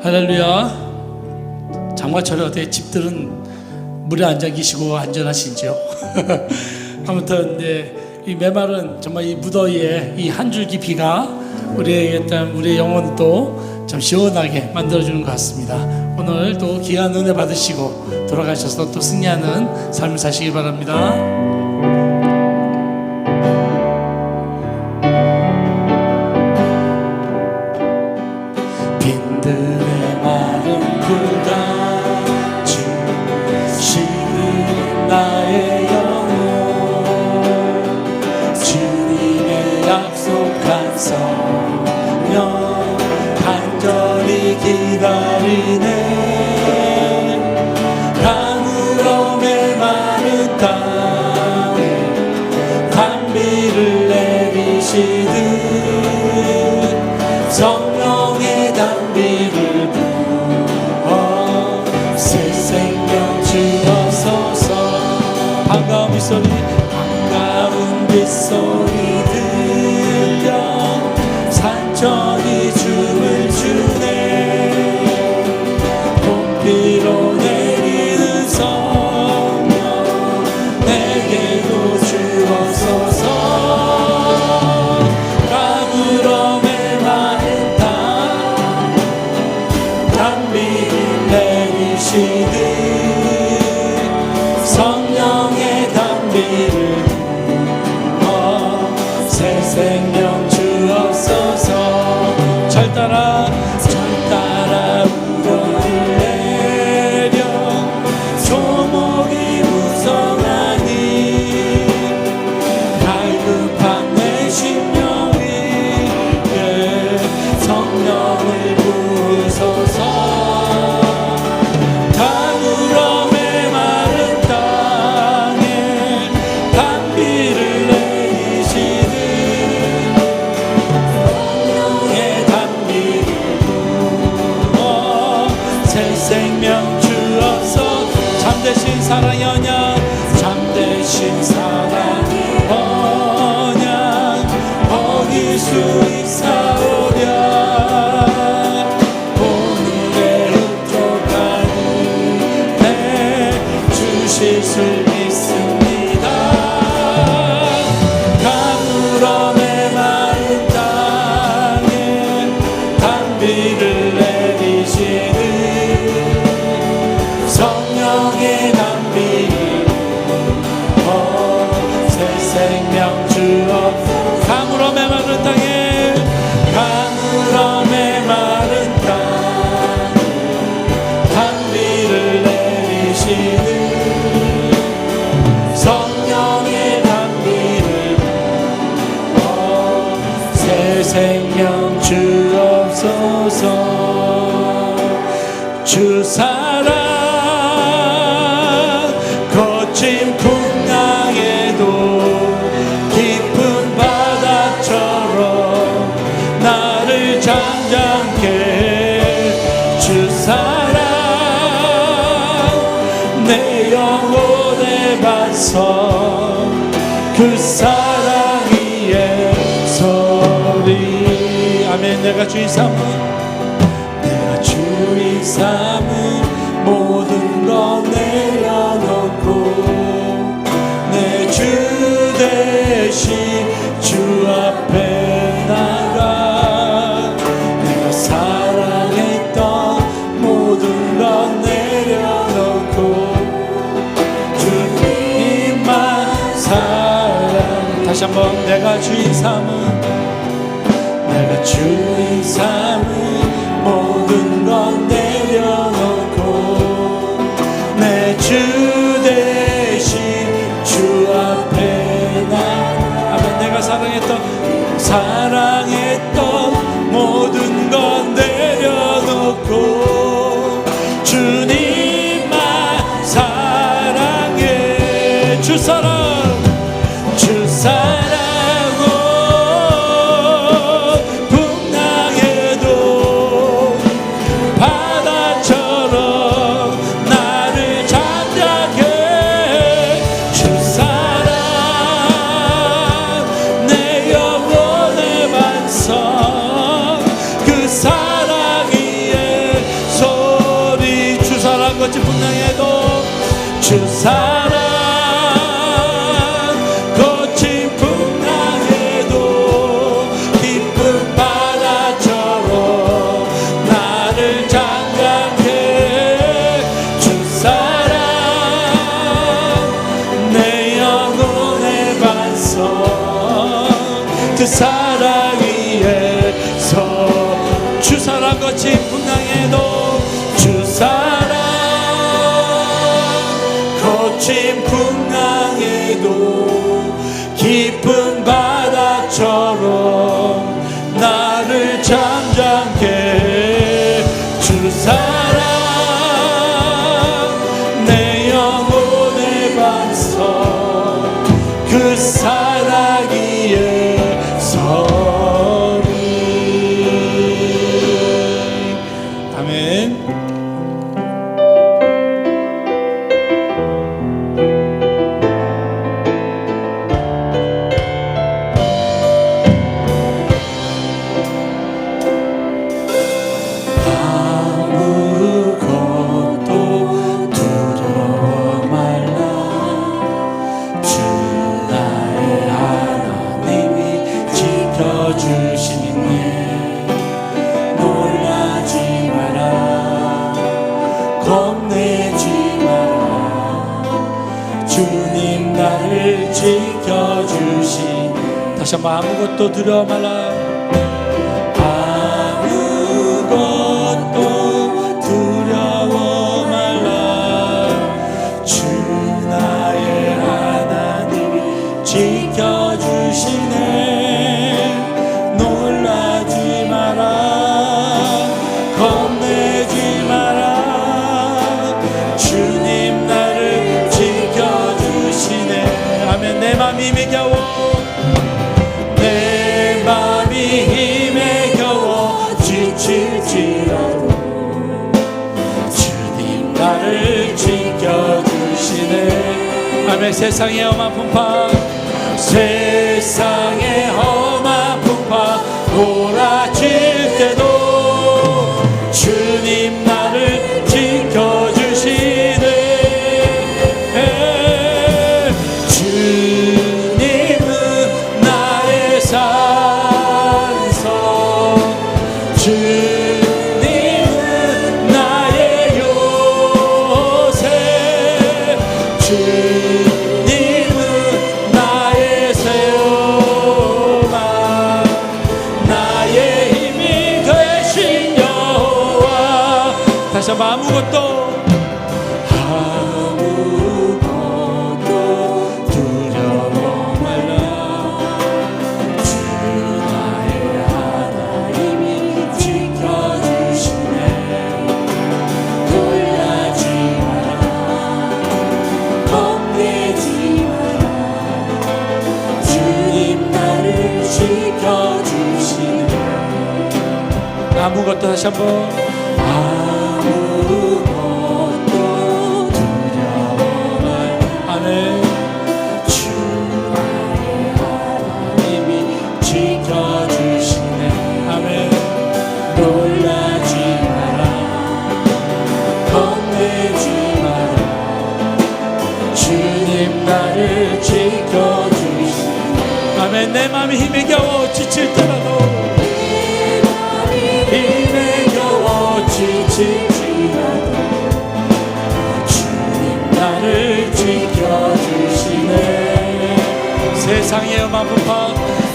할렐루야. 장마철에 어떻게 집들은 물에 앉아 계시고 안전하신지요? 아무튼 이 메마른 정말 이 무더위에 이 한 줄기 비가 우리의 영혼도 참 시원하게 만들어주는 것 같습니다. 오늘 또 귀한 은혜 받으시고 돌아가셔서 또 승리하는 삶을 사시기 바랍니다. 빈들의 마른 불같이 식은 나의 영혼, 주님의 약속한 성령 간절히 기다리네. 강으로 메마른 땅에 단비를 내리시듯 성령의 단비를 부어 새 생명 주옵소서. 반가운 빗소리 들려 산천이 춤을 추네. 봄비로 내리는 성령 내게도 주옵소서. 강으로 메마른 땅 단비를 내리시듯 성령의 단비를 부어 새 생명 주옵소서. 절 따라 우러를 내려 조목이 무성하니 갈급한 내 심령이 성령을 부으소서. 강으로 메마른 땅에 단비를 내리시듯 성령의 단비를 부어 새 생명 주옵소서. 잠대신 사랑의 언약, 잠대신 사랑의 언약 어길 수 있사오랴. 오늘의 흡족한 은혜 주실 수 있습니다. 강으로 메마른 땅에 단비를 내리시듯 성령의 단비를 부어 새 생명 주옵소서. 강으로 메마른 땅에 단비를 내리시듯 성령의 단비를 부어 새 생명 주옵소서. 주 사랑 거친 풍랑에도 깊은 바다처럼 나를 잠잠케 해. 주 사랑 내 영혼의 반석 그 사랑 위에 소리. 아멘. 내가 주인 삼은 모든 것 내려놓고 내 주 대신 주 앞에 나가. 내가 사랑했던 모든 것 내려놓고 주님만 사랑. 다시 한번. 내가 주인 삼은 모든 것 내려놓고 내 주 대신 주 앞에 나. 아멘. 내가 사랑했던 모든 것 내려놓고 주님만 사랑해. 주 사랑 풍랑에도 주 사랑 거친 풍랑에도 깊은 바다처럼 나를 잠잠케 주 사랑 내 영혼의 반석 그 사랑 위에서 주 사랑 거친 풍랑에도 주 사랑 거친 풍랑에도 깊은 바다처럼 나를 잠잠케 해 주 사랑 내 영혼의 반석 그 사랑 위에 서리. 아멘. 다시 한번 아무것도 두려워 말라. 아무것도 두려워 말라. 주 나의 하나님이 지켜주시네. 놀라지 마라. 겁내지 마라. 주님 나를 지켜주시네. 아멘. 내 맘이 힘에 겨워 내 맘이 힘에 겨워 지칠지라도 주님 나를 지켜주시네. 아멘. 세상의 험한 풍파 세상의 험한 풍파 몰아칠 때도 주님 나를 지켜주시네. 주님은 나의 요새 주님은 나의 세우마 나의 힘이 되신 여호와. 다시 한번 아무것도 두려워 말라. 주 나의 하나님이 지켜주시네. 놀라지 마라. 겁내지 마라. 주님 나를 지켜주시네. 아무것도 다시 한번 아무것도 두려워 말라. 아멘. 주 나의 하나님이 지켜주시네. 아멘. 놀라지 마라. 겁내지 마라. 주님 나를 지켜주시네. 아멘. 내 맘이 힘에 겨워 지칠 때라도 힘에 겨워 지칠지라도 주님 나를 지켜주시네. 세상의 험한 풍파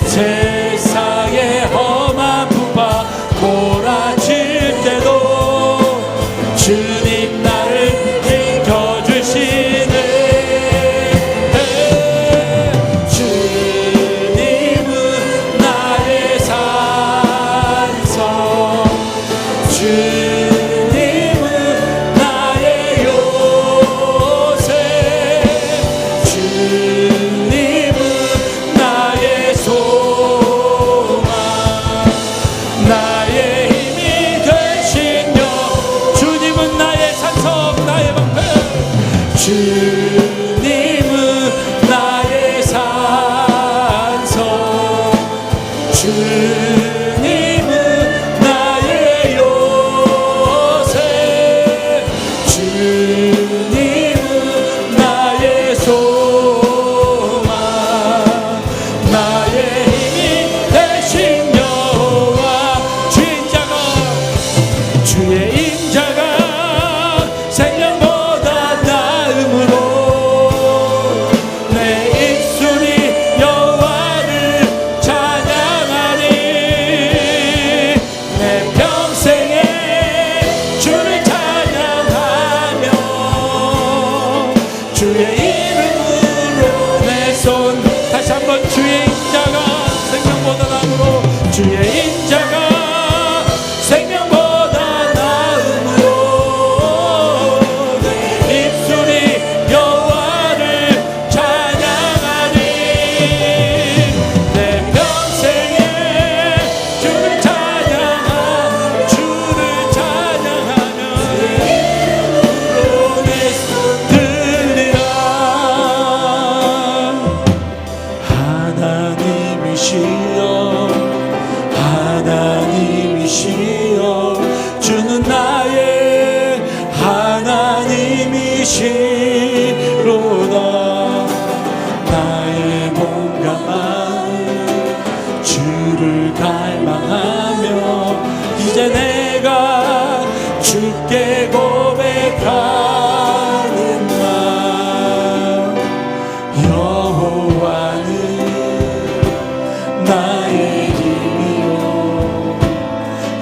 세상의 험한 풍파 몰아칠 때도 주님 나를 지켜주시네. 주님은 나의 산성 주님은 나의 요새 주님은 나의 소망 주의 인자가 생명보다 나음으로 내 입술이 여호와를 찬양하리. 내 평생에 주를 찬양하며 주의 이름으로 내 손. 다시 한번 주의 인자가 생명보다 나음으로 주의 인자가 생명보다 나음으로 내 입술이 여호와를 찬양하리. 내 평생에 주를 찬양하며 이름으로 내 손 들리라. 하나님이시여 주는 나의 하나님이시로다. 나의 몸과 마음 주를 갈망하며 이제 내가 주께 고백하는 날. 여호와는 나의 힘이요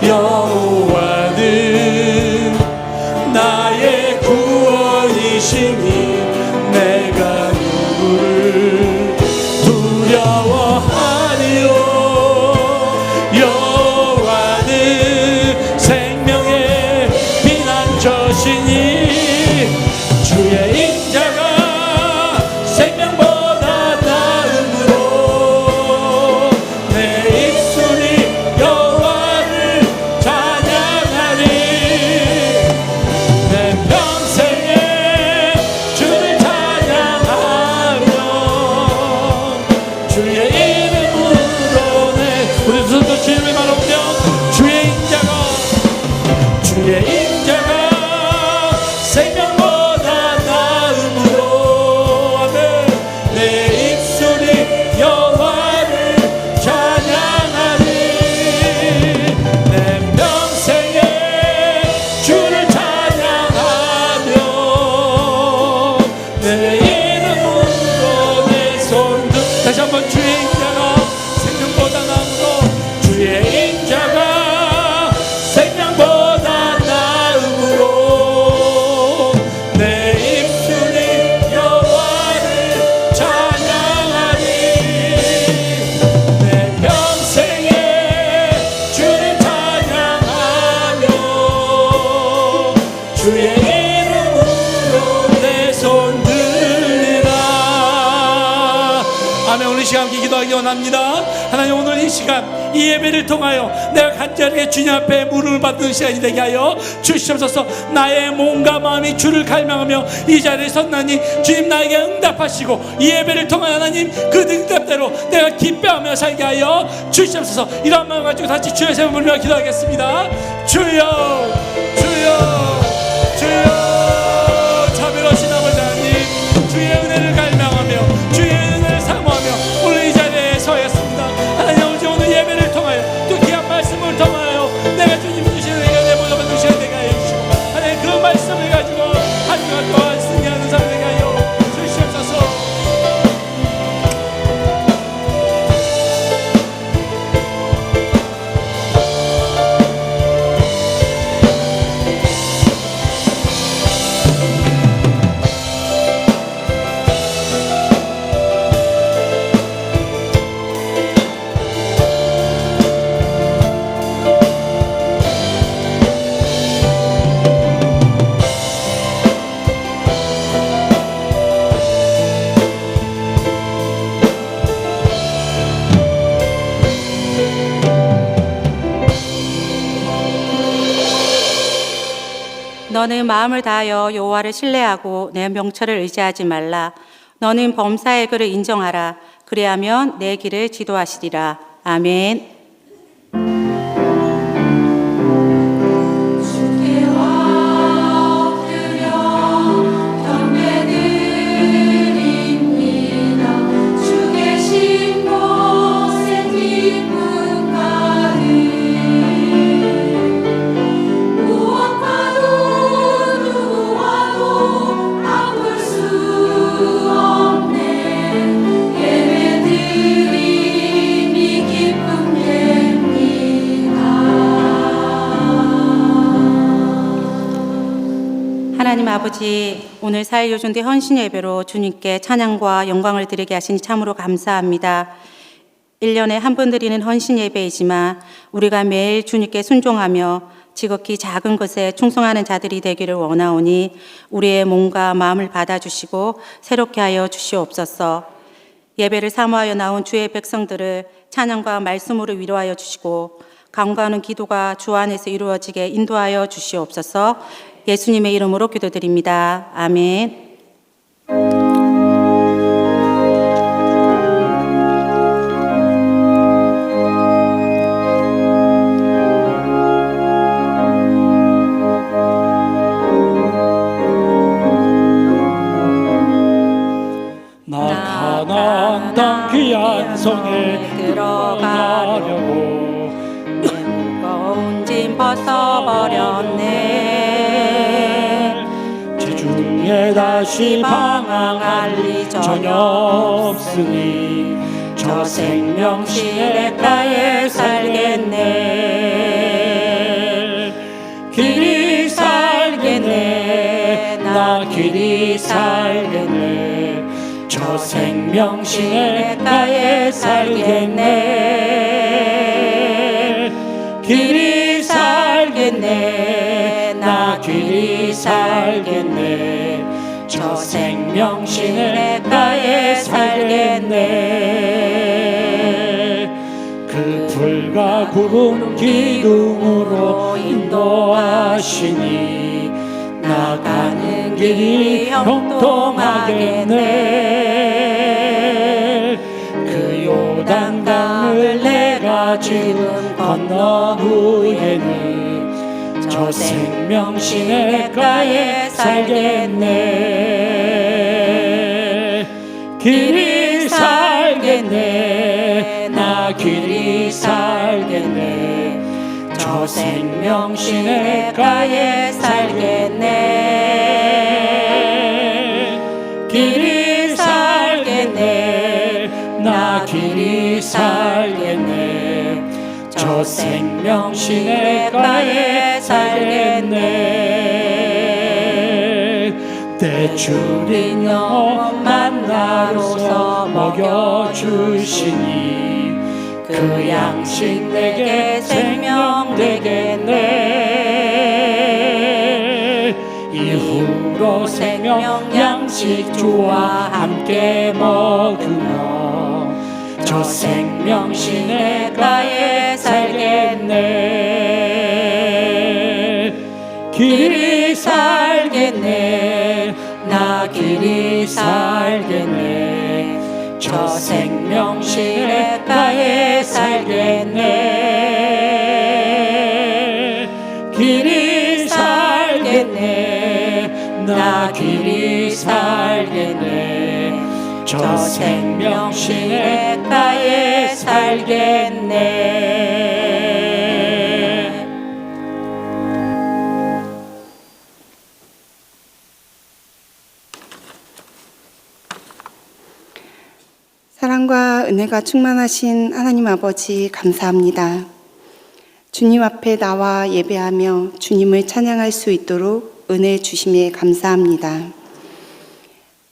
여호와는 나의 구원이시니 내가 누구를 두려워하리요. 여호와는 생명의 피난처시니 주의 인자가 생명보다 나음으로 내 입술이 여호와를 찬양하리. 내 평생에 주를 찬양하며 주의 이름으로 우리 손도 주님을 바라보며 주의 인자가 생명보다 나음으로 내 입술이 여호와를 찬양하리. 내 평생에 주를 찬양하며 내 이름으로 내 손 들. 다시 한번 주의 인자가 생명보다 나음으로 주의 인자가 생명보다 나음으로 내 입술이 여호와를 찬양하리. 내 평생에 주를 찬양하며 주의 이름으로 내 손 들리라. 아멘. 오늘 이 시간 함께 기도하기 원합니다. 하나님, 오늘 이 시간 이 예배를 통하여 내가 간절하게 주님 앞에 물을 받는 시간이 되게 하여 주시옵소서. 나의 몸과 마음이 주를 갈망하며 이 자리에 섰나니 주님 나에게 응답하시고 이 예배를 통하여 하나님 그 응답대로 내가 기뻐하며 살게 하여 주시옵소서. 이런 마음 가지고 다시 주의 세번 부르며 기도하겠습니다. 주여 주여 주여. 자비로우신 아버지 하나님, 주의 은혜를 갈망하며 주의 은혜를 사모하며 오늘 이 자리에 서였습니다. 하나님 아버지, 오늘 예배를 통하여 또 귀한 말씀을 통하여 내가 주님 주시는 내가 내 모습을 주시는 내가 해주시고 하나님 그 말씀을 가지고 하나님과 또한 승리하는 사람 되게 하여 주시옵소서. 너는 마음을 다하여 여호와를 신뢰하고 내 명철을 의지하지 말라. 너는 범사의 그를 인정하라. 그리하면 내 길을 지도하시리라. 아멘. 우와 하나님 아버지, 오늘 4일 요준대 헌신 예배로 주님께 찬양과 영광을 드리게 하시니 참으로 감사합니다. 1년에 한 번 드리는 헌신 예배이지만 우리가 매일 주님께 순종하며 지극히 작은 것에 충성하는 자들이 되기를 원하오니 우리의 몸과 마음을 받아주시고 새롭게 하여 주시옵소서. 예배를 사모하여 나온 주의 백성들을 찬양과 말씀으로 위로하여 주시고 간구하는 기도가 주 안에서 이루어지게 인도하여 주시옵소서. 예수님의 이름으로 기도드립니다. 아멘. 나 가나안 땅 귀한 성에 들어가려고 내 무거운 짐 벗어버렸네. 지중해 다시 방황할 리 전혀 없으니 저 생명 시냇가에 살겠네. 길이 살겠네. 나 길이 살겠네. 저 생명 시냇가에 살겠네. 길이 살겠네. 나 길이 살겠네. 저 생명 시냇가에 살겠네. 그 불과 구름 기둥으로 인도하시니 나가는 길이 형통하겠네. 그 요단강을 내가 지금 건넌 후에는 저 생명 시냇가에 살겠네. 길이 살겠네. 나 길이 살겠네. 저 생명 시냇가에 살겠네. 길이 살겠네. 나 길이 살겠네. 저 생명 시냇가에 살겠네. 떼줄인 영혼 만나로서 먹여주시니 그 양식 내게 생명 되겠네. 이후로 생명 양식 주와 함께 먹으며 저 생명 시냇가에 살겠네. 길이 살겠네. 나 길이 살겠네. 저 생명 시냇가에 살겠네. 길이 살겠네. 나 길이 살겠네. 저 생명 시냇가에 살겠네. 사랑과 은혜가 충만하신 하나님 아버지 감사합니다. 주님 앞에 나와 예배하며 주님을 찬양할 수 있도록 은혜 주심에 감사합니다.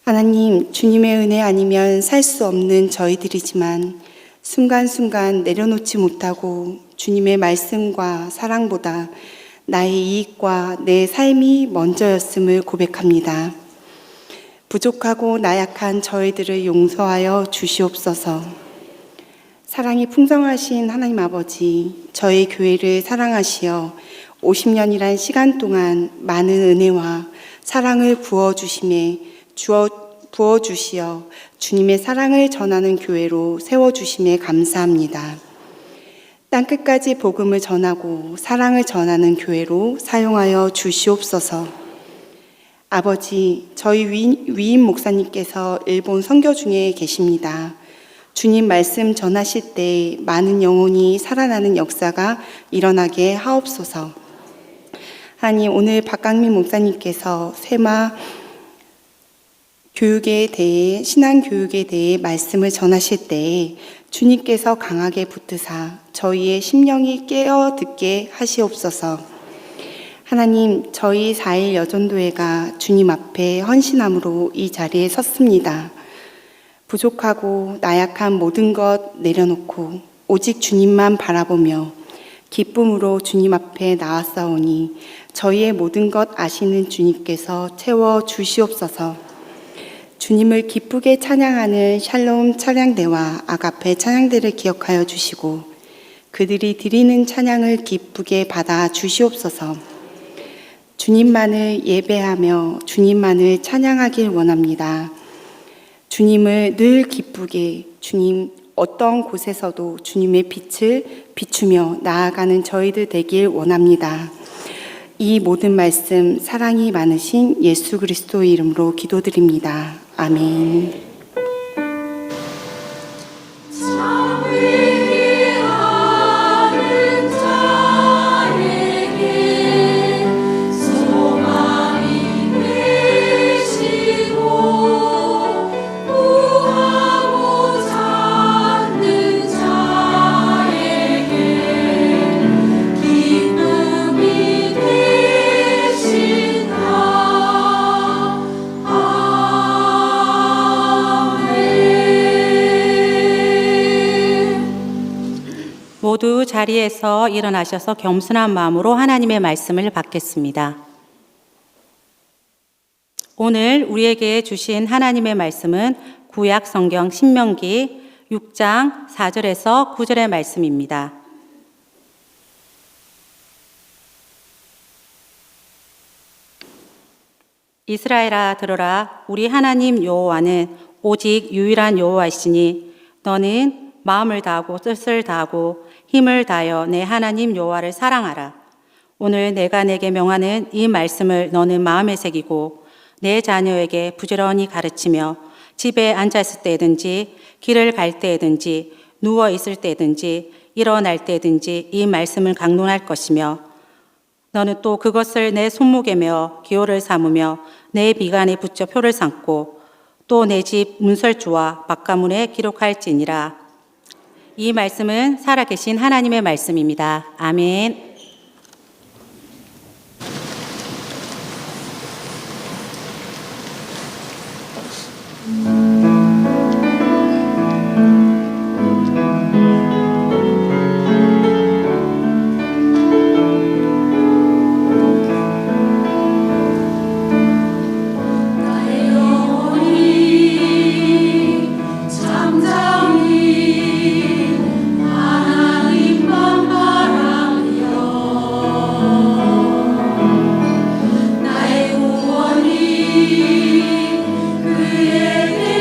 하나님, 주님의 은혜 아니면 살 수 없는 저희들이지만 순간순간 내려놓지 못하고 주님의 말씀과 사랑보다 나의 이익과 내 삶이 먼저였음을 고백합니다. 부족하고 나약한 저희들을 용서하여 주시옵소서. 사랑이 풍성하신 하나님 아버지, 저희 교회를 사랑하시어 50년이란 시간 동안 많은 은혜와 사랑을 부어주시어 주님의 사랑을 전하는 교회로 세워주심에 감사합니다. 땅끝까지 복음을 전하고 사랑을 전하는 교회로 사용하여 주시옵소서. 아버지, 저희 위임 목사님께서 일본 선교 중에 계십니다. 주님 말씀 전하실 때 많은 영혼이 살아나는 역사가 일어나게 하옵소서. 아니, 오늘 박강민 목사님께서 세마 교육에 대해, 신앙교육에 대해 말씀을 전하실 때 주님께서 강하게 붙드사 저희의 심령이 깨어 듣게 하시옵소서. 하나님, 저희 4일 여전도회가 주님 앞에 헌신함으로 이 자리에 섰습니다. 부족하고 나약한 모든 것 내려놓고 오직 주님만 바라보며 기쁨으로 주님 앞에 나왔사오니 저희의 모든 것 아시는 주님께서 채워 주시옵소서. 주님을 기쁘게 찬양하는 샬롬 찬양대와 아가페 찬양대를 기억하여 주시고 그들이 드리는 찬양을 기쁘게 받아 주시옵소서. 주님만을 예배하며 주님만을 찬양하길 원합니다. 주님을 늘 기쁘게, 주님 어떤 곳에서도 주님의 빛을 비추며 나아가는 저희들 되길 원합니다. 이 모든 말씀 사랑이 많으신 예수 그리스도의 이름으로 기도드립니다. 아멘. 모두 자리에서 일어나셔서 겸손한 마음으로 하나님의 말씀을 받겠습니다. 오늘 우리에게 주신 하나님의 말씀은 구약 성경 신명기 6장 4절에서 9절의 말씀입니다. 이스라엘아 들으라, 우리 하나님 여호와는 오직 유일한 여호와이시니 너는 마음을 다하고 뜻을 다하고 힘을 다하여 내 하나님 여호와를 사랑하라. 오늘 내가 내게 명하는 이 말씀을 너는 마음에 새기고 내 자녀에게 부지런히 가르치며 집에 앉았을 때든지 길을 갈 때든지 누워 있을 때든지 일어날 때든지 이 말씀을 강론할 것이며 너는 또 그것을 내 손목에 메어 기호를 삼으며 내 비간에 붙여 표를 삼고 또 내 집 문설주와 바깥문에 기록할지니라. 이 말씀은 살아계신 하나님의 말씀입니다. 아멘. 그의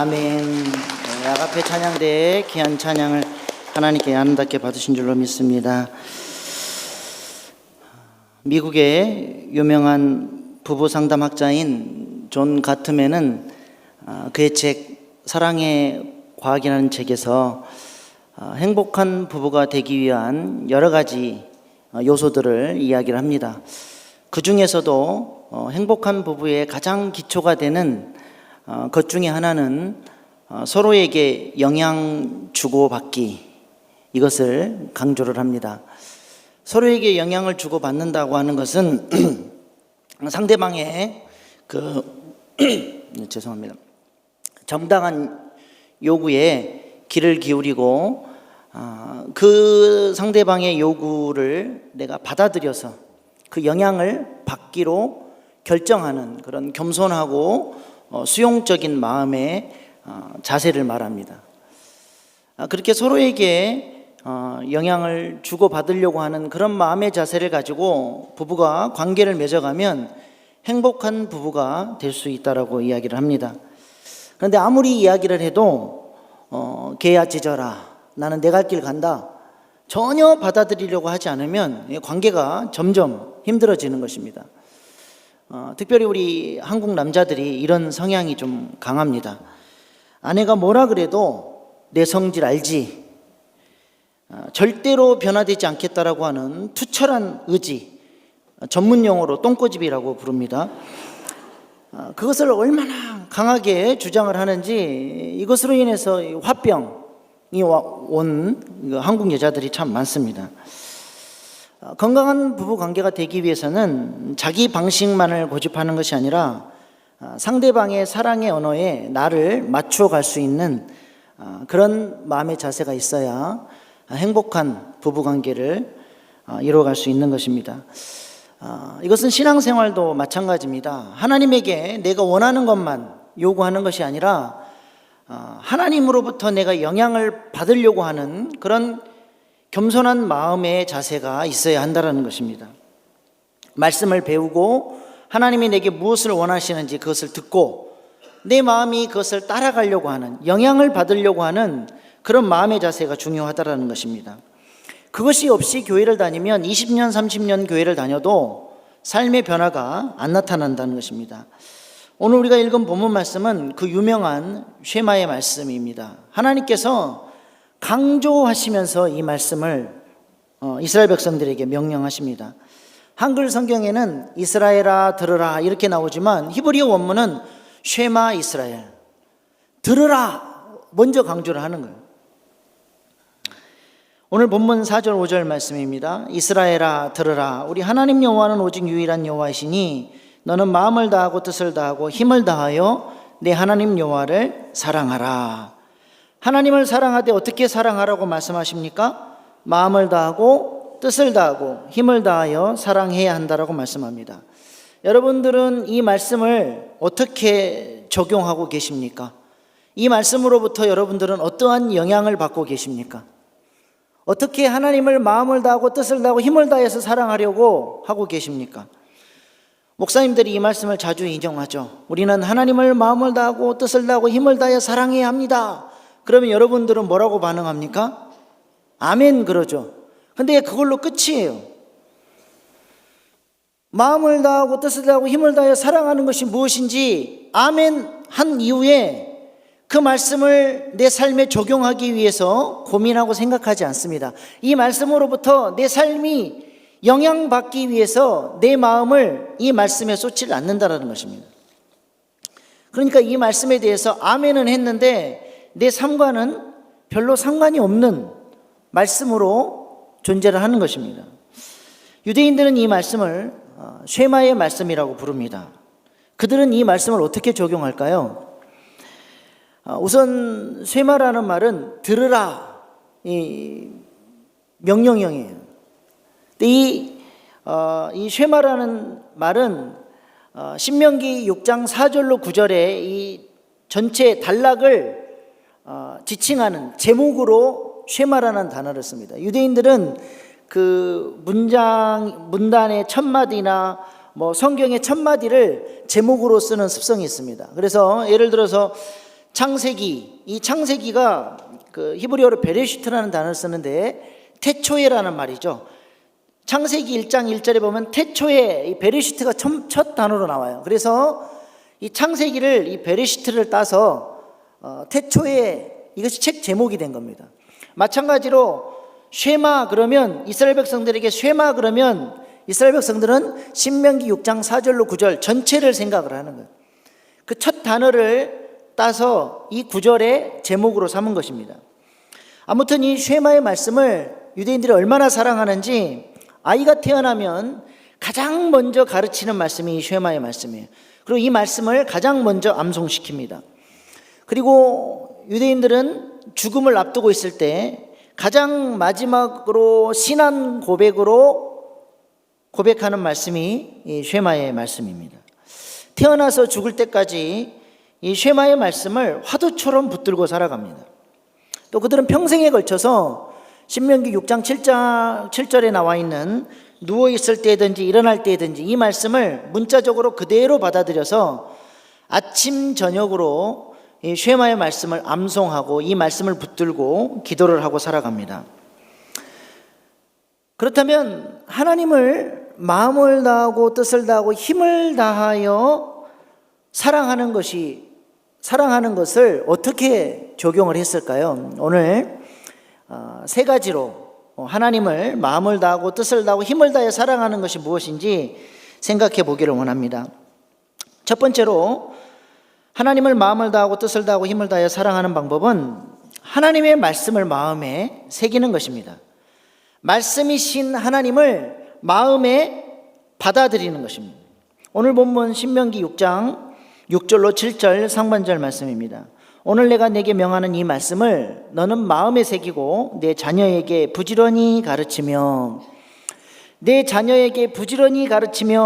아멘. 아가페 찬양대의 귀한 찬양을 하나님께 아름답게 받으신 줄로 믿습니다. 미국의 유명한 부부 상담학자인 존 가트맨은 그의 책 사랑의 과학이라는 책에서 행복한 부부가 되기 위한 여러 가지 요소들을 이야기를 합니다. 그 중에서도 행복한 부부의 가장 기초가 되는 것 중에 하나는 서로에게 영향 주고받기, 이것을 강조를 합니다. 서로에게 영향을 주고받는다고 하는 것은 상대방의 죄송합니다. 정당한 요구에 귀를 기울이고 그 상대방의 요구를 내가 받아들여서 그 영향을 받기로 결정하는 그런 겸손하고 수용적인 마음의 자세를 말합니다. 그렇게 서로에게 영향을 주고받으려고 하는 그런 마음의 자세를 가지고 부부가 관계를 맺어가면 행복한 부부가 될 수 있다라고 이야기를 합니다. 그런데 아무리 이야기를 해도 개야 짖어라, 나는 내 갈 길 간다, 전혀 받아들이려고 하지 않으면 관계가 점점 힘들어지는 것입니다. 특별히 우리 한국 남자들이 이런 성향이 좀 강합니다. 아내가 뭐라 그래도 내 성질 알지, 절대로 변화되지 않겠다라고 하는 투철한 의지, 전문 용어로 똥꼬집이라고 부릅니다. 그것을 얼마나 강하게 주장을 하는지, 이것으로 인해서 화병이 온 한국 여자들이 참 많습니다. 건강한 부부 관계가 되기 위해서는 자기 방식만을 고집하는 것이 아니라 상대방의 사랑의 언어에 나를 맞추어 갈 수 있는 그런 마음의 자세가 있어야 행복한 부부 관계를 이루어갈 수 있는 것입니다. 이것은 신앙생활도 마찬가지입니다. 하나님에게 내가 원하는 것만 요구하는 것이 아니라 하나님으로부터 내가 영향을 받으려고 하는 그런 겸손한 마음의 자세가 있어야 한다는 것입니다. 말씀을 배우고 하나님이 내게 무엇을 원하시는지 그것을 듣고 내 마음이 그것을 따라가려고 하는, 영향을 받으려고 하는 그런 마음의 자세가 중요하다는 것입니다. 그것이 없이 교회를 다니면 20년, 30년 교회를 다녀도 삶의 변화가 안 나타난다는 것입니다. 오늘 우리가 읽은 본문 말씀은 그 유명한 쉐마의 말씀입니다. 하나님께서 강조하시면서 이 말씀을 이스라엘 백성들에게 명령하십니다. 한글 성경에는 이스라엘아 들으라 이렇게 나오지만 히브리어 원문은 쉐마 이스라엘, 들으라 먼저 강조를 하는 거예요. 오늘 본문 4절 5절 말씀입니다. 이스라엘아 들으라, 우리 하나님 여호와는 오직 유일한 여호와이시니 너는 마음을 다하고 뜻을 다하고 힘을 다하여 내 하나님 여호와를 사랑하라. 하나님을 사랑하되 어떻게 사랑하라고 말씀하십니까? 마음을 다하고 뜻을 다하고 힘을 다하여 사랑해야 한다라고 말씀합니다. 여러분들은 이 말씀을 어떻게 적용하고 계십니까? 이 말씀으로부터 여러분들은 어떠한 영향을 받고 계십니까? 어떻게 하나님을 마음을 다하고 뜻을 다하고 힘을 다해서 사랑하려고 하고 계십니까? 목사님들이 이 말씀을 자주 인용하죠. 우리는 하나님을 마음을 다하고 뜻을 다하고 힘을 다해 사랑해야 합니다. 그러면 여러분들은 뭐라고 반응합니까? 아멘 그러죠. 근데 그걸로 끝이에요. 마음을 다하고 뜻을 다하고 힘을 다해 사랑하는 것이 무엇인지 아멘 한 이후에 그 말씀을 내 삶에 적용하기 위해서 고민하고 생각하지 않습니다. 이 말씀으로부터 내 삶이 영향받기 위해서 내 마음을 이 말씀에 쏟지를 않는다는 것입니다. 그러니까 이 말씀에 대해서 아멘은 했는데 내 삶과는 별로 상관이 없는 말씀으로 존재를 하는 것입니다. 유대인들은 이 말씀을 쉐마의 말씀이라고 부릅니다. 그들은 이 말씀을 어떻게 적용할까요? 우선 쉐마라는 말은 들으라, 이 명령형이에요. 근데 이 쉐마라는 말은 신명기 6장 4절로 9절에 이 전체 단락을 지칭하는 제목으로 쉐마라는 단어를 씁니다. 유대인들은 그 문단의 첫 마디나 성경의 첫 마디를 제목으로 쓰는 습성이 있습니다. 그래서 예를 들어서 창세기, 이 창세기가 그 히브리어로 베레시트라는 단어를 쓰는데 태초에라는 말이죠. 창세기 1장 1절에 보면 태초에 이 베레시트가 첫 단어로 나와요. 그래서 이 창세기를 이 베레시트를 따서 태초에 이것이 책 제목이 된 겁니다. 마찬가지로 쉐마 그러면 이스라엘 백성들에게 쉐마 그러면 이스라엘 백성들은 신명기 6장 4절로 9절 전체를 생각을 하는 거예요. 그 첫 단어를 따서 이 구절의 제목으로 삼은 것입니다. 아무튼 이 쉐마의 말씀을 유대인들이 얼마나 사랑하는지 아이가 태어나면 가장 먼저 가르치는 말씀이 이 쉐마의 말씀이에요. 그리고 이 말씀을 가장 먼저 암송시킵니다. 그리고 유대인들은 죽음을 앞두고 있을 때 가장 마지막으로 신앙 고백으로 고백하는 말씀이 이 쉐마의 말씀입니다. 태어나서 죽을 때까지 이 쉐마의 말씀을 화두처럼 붙들고 살아갑니다. 또 그들은 평생에 걸쳐서 신명기 6장 7절에 나와 있는 누워있을 때든지 일어날 때든지 이 말씀을 문자적으로 그대로 받아들여서 아침 저녁으로 이 쉐마의 말씀을 암송하고 이 말씀을 붙들고 기도를 하고 살아갑니다. 그렇다면 하나님을 마음을 다하고 뜻을 다하고 힘을 다하여 사랑하는 것을 어떻게 적용을 했을까요? 오늘 세 가지로 하나님을 마음을 다하고 뜻을 다하고 힘을 다해 사랑하는 것이 무엇인지 생각해 보기를 원합니다. 첫 번째로 하나님을 마음을 다하고 뜻을 다하고 힘을 다해 사랑하는 방법은 하나님의 말씀을 마음에 새기는 것입니다. 말씀이신 하나님을 마음에 받아들이는 것입니다. 오늘 본문 신명기 6장 6절로 7절 상반절 말씀입니다. 오늘 내가 내게 명하는 이 말씀을 너는 마음에 새기고 내 자녀에게 부지런히 가르치며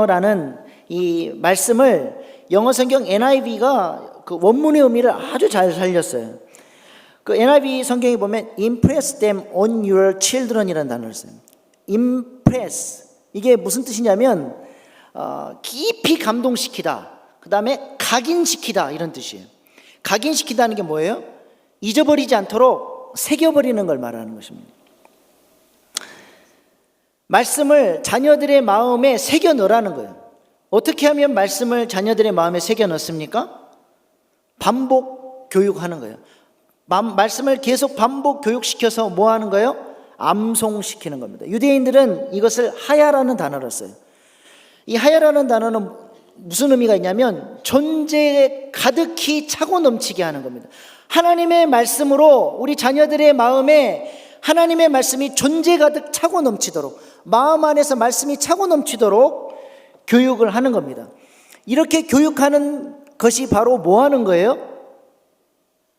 라는 이 말씀을 영어 성경 NIV가 그 원문의 의미를 아주 잘 살렸어요. 그 NIV 성경에 보면 impress them on your children이라는 단어를 써요. impress 이게 무슨 뜻이냐면 깊이 감동시키다, 그 다음에 각인시키다 이런 뜻이에요. 각인시키다는 게 뭐예요? 잊어버리지 않도록 새겨버리는 걸 말하는 것입니다. 말씀을 자녀들의 마음에 새겨 넣으라는 거예요. 어떻게 하면 말씀을 자녀들의 마음에 새겨 넣습니까? 반복 교육하는 거예요. 말씀을 계속 반복 교육시켜서 뭐 하는 거예요? 암송시키는 겁니다. 유대인들은 이것을 하야라는 단어를 써요. 이 하야라는 단어는 무슨 의미가 있냐면 존재에 가득히 차고 넘치게 하는 겁니다. 하나님의 말씀으로 우리 자녀들의 마음에 하나님의 말씀이 존재 가득 차고 넘치도록, 마음 안에서 말씀이 차고 넘치도록 교육을 하는 겁니다. 이렇게 교육하는 것이 바로 뭐 하는 거예요?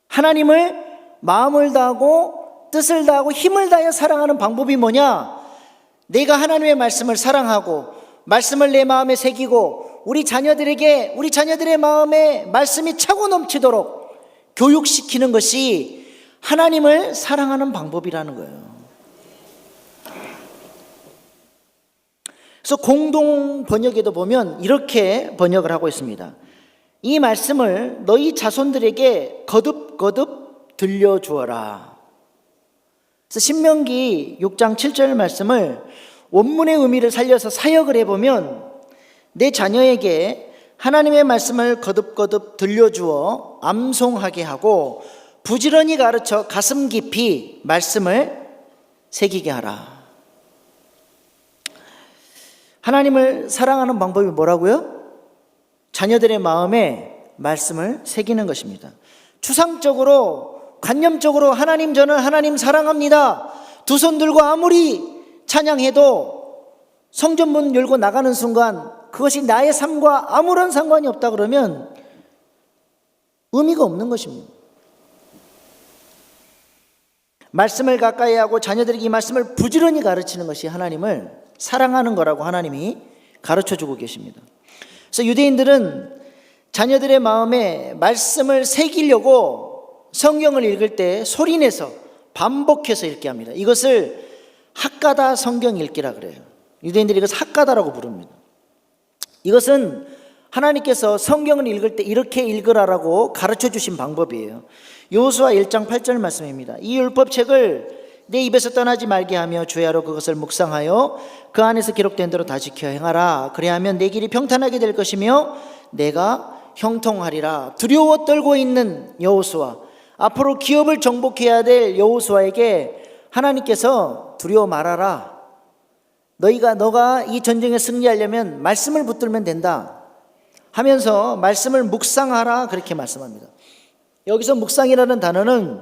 하나님을 마음을 다하고 뜻을 다하고 힘을 다해 사랑하는 방법이 뭐냐? 내가 하나님의 말씀을 사랑하고 말씀을 내 마음에 새기고 우리 자녀들의 마음에 말씀이 차고 넘치도록 교육시키는 것이 하나님을 사랑하는 방법이라는 거예요. 그래서 공동 번역에도 보면 이렇게 번역을 하고 있습니다. 이 말씀을 너희 자손들에게 거듭거듭 들려주어라. 그래서 신명기 6장 7절 말씀을 원문의 의미를 살려서 사역을 해보면 내 자녀에게 하나님의 말씀을 거듭거듭 들려주어 암송하게 하고 부지런히 가르쳐 가슴 깊이 말씀을 새기게 하라. 하나님을 사랑하는 방법이 뭐라고요? 자녀들의 마음에 말씀을 새기는 것입니다. 추상적으로 관념적으로 저는 하나님 사랑합니다. 두 손 들고 아무리 찬양해도 성전문 열고 나가는 순간 그것이 나의 삶과 아무런 상관이 없다 그러면 의미가 없는 것입니다. 말씀을 가까이 하고 자녀들에게 이 말씀을 부지런히 가르치는 것이 하나님을 사랑하는 거라고 하나님이 가르쳐주고 계십니다. 그래서 유대인들은 자녀들의 마음에 말씀을 새기려고 성경을 읽을 때 소리내서 반복해서 읽게 합니다. 이것을 핫가다 성경 읽기라 그래요. 유대인들이 이것을 핫가다라고 부릅니다. 이것은 하나님께서 성경을 읽을 때 이렇게 읽으라라고 가르쳐 주신 방법이에요. 여호수아 1장 8절 말씀입니다. 이 율법책을 내 입에서 떠나지 말게 하며 주야로 그것을 묵상하여 그 안에서 기록된 대로 다 지켜 행하라. 그래야면 내 길이 평탄하게 될 것이며 내가 형통하리라. 두려워 떨고 있는 여호수아, 앞으로 기업을 정복해야 될 여호수아에게 하나님께서 두려워 말아라. 너가 이 전쟁에 승리하려면 말씀을 붙들면 된다 하면서 말씀을 묵상하라 그렇게 말씀합니다. 여기서 묵상이라는 단어는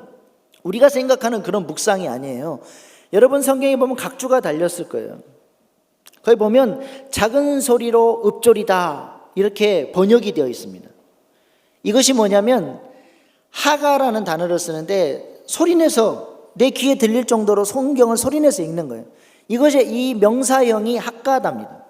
우리가 생각하는 그런 묵상이 아니에요. 여러분 성경에 보면 각주가 달렸을 거예요. 거기 보면 작은 소리로 읊조리다 이렇게 번역이 되어 있습니다. 이것이 뭐냐면 하가라는 단어를 쓰는데 소리내서 내 귀에 들릴 정도로 성경을 소리내서 읽는 거예요. 이것이 이 명사형이 학가다입니다.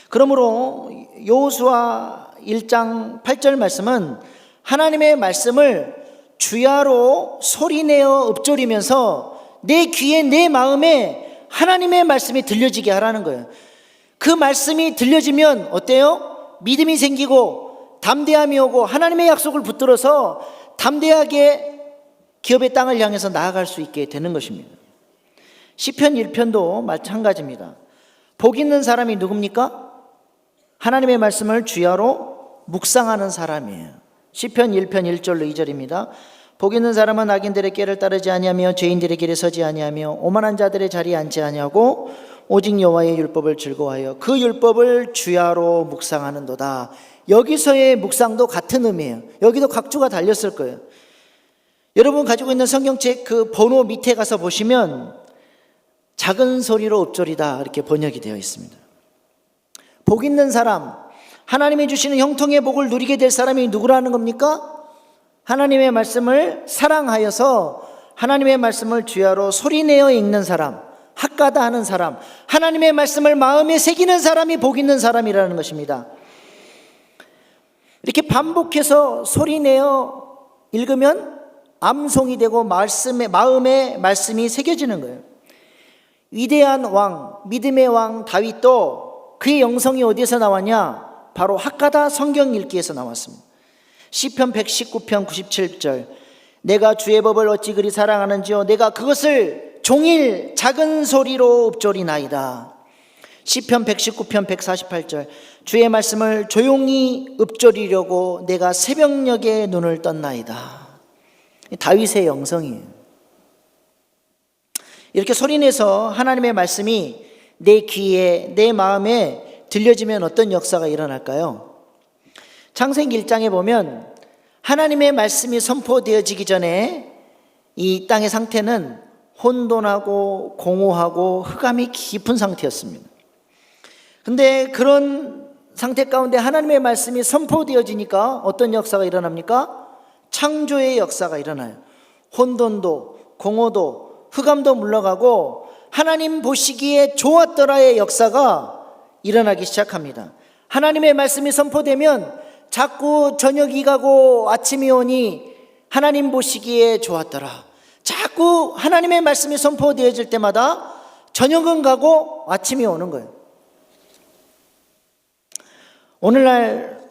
그러므로 여호수아 1장 8절 말씀은 하나님의 말씀을 주야로 소리내어 읊조리면서 내 귀에 내 마음에 하나님의 말씀이 들려지게 하라는 거예요. 그 말씀이 들려지면 어때요? 믿음이 생기고 담대함이 오고 하나님의 약속을 붙들어서 담대하게 기업의 땅을 향해서 나아갈 수 있게 되는 것입니다. 시편 1편도 마찬가지입니다. 복 있는 사람이 누굽니까? 하나님의 말씀을 주야로 묵상하는 사람이에요. 시편 1편 1절로 2절입니다. 복 있는 사람은 악인들의 꾀를 따르지 아니하며 죄인들의 길에 서지 아니하며 오만한 자들의 자리에 앉지 아니하고 오직 여호와의 율법을 즐거워하여 그 율법을 주야로 묵상하는도다. 여기서의 묵상도 같은 의미예요. 여기도 각주가 달렸을 거예요. 여러분 가지고 있는 성경책 그 번호 밑에 가서 보시면 작은 소리로 읊조리다 이렇게 번역이 되어 있습니다. 복 있는 사람, 하나님이 주시는 형통의 복을 누리게 될 사람이 누구라는 겁니까? 하나님의 말씀을 사랑하여서 하나님의 말씀을 주야로 소리내어 읽는 사람, 학가다 하는 사람, 하나님의 말씀을 마음에 새기는 사람이 복 있는 사람이라는 것입니다. 이렇게 반복해서 소리내어 읽으면 암송이 되고 마음에 말씀이 새겨지는 거예요. 위대한 왕, 믿음의 왕 다윗도 그의 영성이 어디에서 나왔냐? 바로 학가다 성경 읽기에서 나왔습니다. 시편 119편 97절 내가 주의 법을 어찌 그리 사랑하는지요 내가 그것을 종일 작은 소리로 읊조리나이다. 시편 119편 148절 주의 말씀을 조용히 읊조리려고 내가 새벽녘에 눈을 떴나이다. 다윗의 영성이에요. 이렇게 소리내서 하나님의 말씀이 내 귀에 내 마음에 들려지면 어떤 역사가 일어날까요? 창세기 1장에 보면 하나님의 말씀이 선포되어지기 전에 이 땅의 상태는 혼돈하고 공허하고 흑암이 깊은 상태였습니다. 근데 그런 상태 가운데 하나님의 말씀이 선포되어지니까 어떤 역사가 일어납니까? 창조의 역사가 일어나요. 혼돈도 공허도 흑암도 물러가고 하나님 보시기에 좋았더라의 역사가 일어나기 시작합니다. 하나님의 말씀이 선포되면 자꾸 저녁이 가고 아침이 오니 하나님 보시기에 좋았더라. 자꾸 하나님의 말씀이 선포되어질 때마다 저녁은 가고 아침이 오는 거예요. 오늘날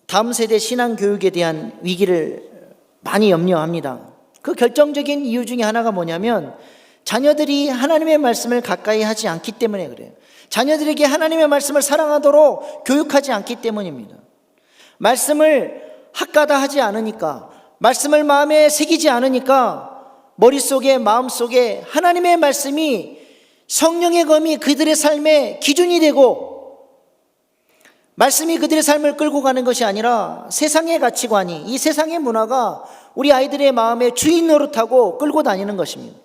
다음 세대 신앙교육에 대한 위기를 많이 염려합니다. 그 결정적인 이유 중에 하나가 뭐냐면 자녀들이 하나님의 말씀을 가까이 하지 않기 때문에 그래요. 자녀들에게 하나님의 말씀을 사랑하도록 교육하지 않기 때문입니다. 말씀을 학가다 하지 않으니까, 말씀을 마음에 새기지 않으니까 머릿속에 마음속에 하나님의 말씀이 성령의 검이 그들의 삶의 기준이 되고 말씀이 그들의 삶을 끌고 가는 것이 아니라 세상의 가치관이, 이 세상의 문화가 우리 아이들의 마음에 주인 노릇하고 끌고 다니는 것입니다.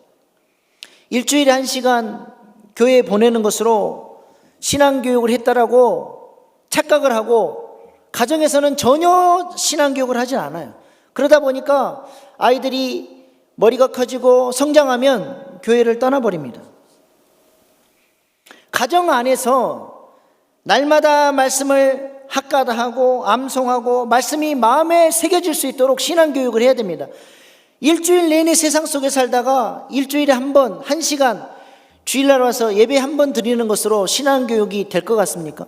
일주일에 1시간 교회에 보내는 것으로 신앙교육을 했다라고 착각을 하고 가정에서는 전혀 신앙교육을 하진 않아요. 그러다 보니까 아이들이 머리가 커지고 성장하면 교회를 떠나버립니다. 가정 안에서 날마다 말씀을 학가다하고 암송하고 말씀이 마음에 새겨질 수 있도록 신앙교육을 해야 됩니다. 일주일 내내 세상 속에 살다가 일주일에 한 번, 1시간 주일날 와서 예배 한 번 드리는 것으로 신앙교육이 될 것 같습니까?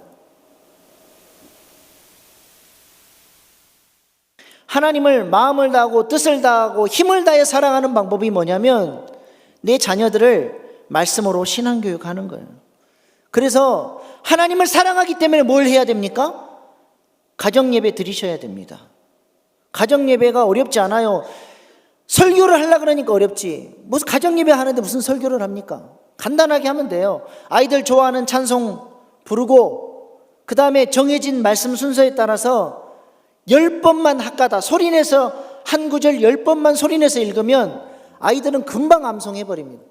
하나님을 마음을 다하고 뜻을 다하고 힘을 다해 사랑하는 방법이 뭐냐면 내 자녀들을 말씀으로 신앙교육하는 거예요. 그래서 하나님을 사랑하기 때문에 뭘 해야 됩니까? 가정예배 드리셔야 됩니다. 가정예배가 어렵지 않아요. 설교를 하려고 그러니까 어렵지. 무슨 가정예배 하는데 무슨 설교를 합니까? 간단하게 하면 돼요. 아이들 좋아하는 찬송 부르고 그 다음에 정해진 말씀 순서에 따라서 10번만 학가다 소리내서 한 구절 10번만 소리내서 읽으면 아이들은 금방 암송해버립니다.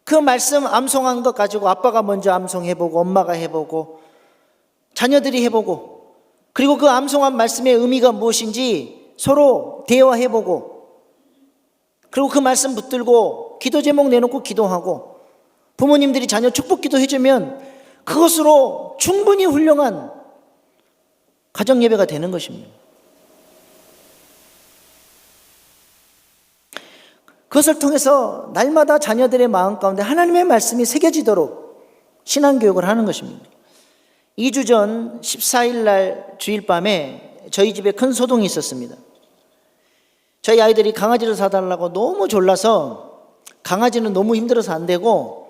그 말씀 암송한 것 가지고 아빠가 먼저 암송해보고 엄마가 해보고 자녀들이 해보고 그리고 그 암송한 말씀의 의미가 무엇인지 서로 대화해보고 그리고 그 말씀 붙들고 기도 제목 내놓고 기도하고 부모님들이 자녀 축복 기도 해주면 그것으로 충분히 훌륭한 가정예배가 되는 것입니다. 그것을 통해서 날마다 자녀들의 마음 가운데 하나님의 말씀이 새겨지도록 신앙교육을 하는 것입니다. 2주 전 14일 날 주일 밤에 저희 집에 큰 소동이 있었습니다. 저희 아이들이 강아지를 사달라고 너무 졸라서 강아지는 너무 힘들어서 안 되고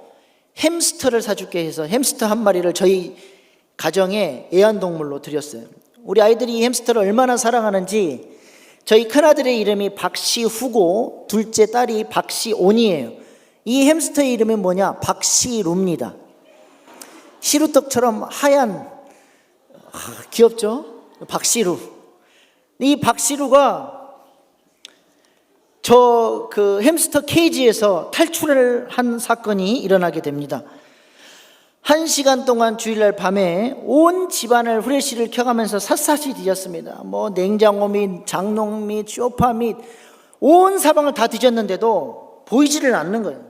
햄스터를 사줄게 해서 햄스터 한 마리를 저희 가정에 애완동물로 드렸어요. 우리 아이들이 이 햄스터를 얼마나 사랑하는지 저희 큰아들의 이름이 박시후고 둘째 딸이 박시온이에요. 이 햄스터의 이름이 뭐냐? 박시루입니다. 시루떡처럼 하얀 귀엽죠? 박시루. 이 박시루가 저 그 햄스터 케이지에서 탈출을 한 사건이 일어나게 됩니다. 1시간 동안 주일날 밤에 온 집안을 후레쉬를 켜가면서 샅샅이 뒤졌습니다. 뭐 냉장고 및 장롱 및 소파 및 온 사방을 다 뒤졌는데도 보이지를 않는 거예요.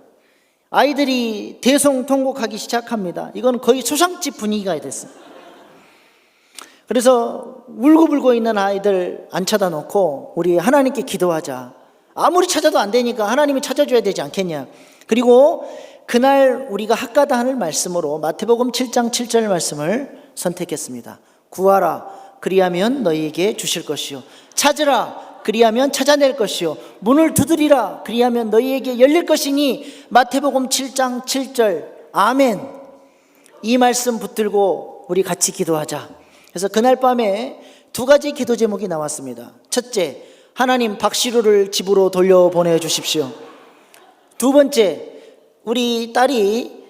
아이들이 대성통곡하기 시작합니다. 이건 거의 소상집 분위기가 됐어요. 그래서 울고불고 있는 아이들 앉혀다 놓고 우리 하나님께 기도하자. 아무리 찾아도 안 되니까 하나님이 찾아줘야 되지 않겠냐. 그리고 그날 우리가 학가다 하는 말씀으로 마태복음 7장 7절 말씀을 선택했습니다. 구하라 그리하면 너희에게 주실 것이요 찾으라 그리하면 찾아낼 것이요 문을 두드리라 그리하면 너희에게 열릴 것이니 마태복음 7장 7절 아멘. 이 말씀 붙들고 우리 같이 기도하자. 그래서 그날 밤에 2가지 기도 제목이 나왔습니다. 첫째, 하나님 박시루를 집으로 돌려보내 주십시오. 두 번째, 우리 딸이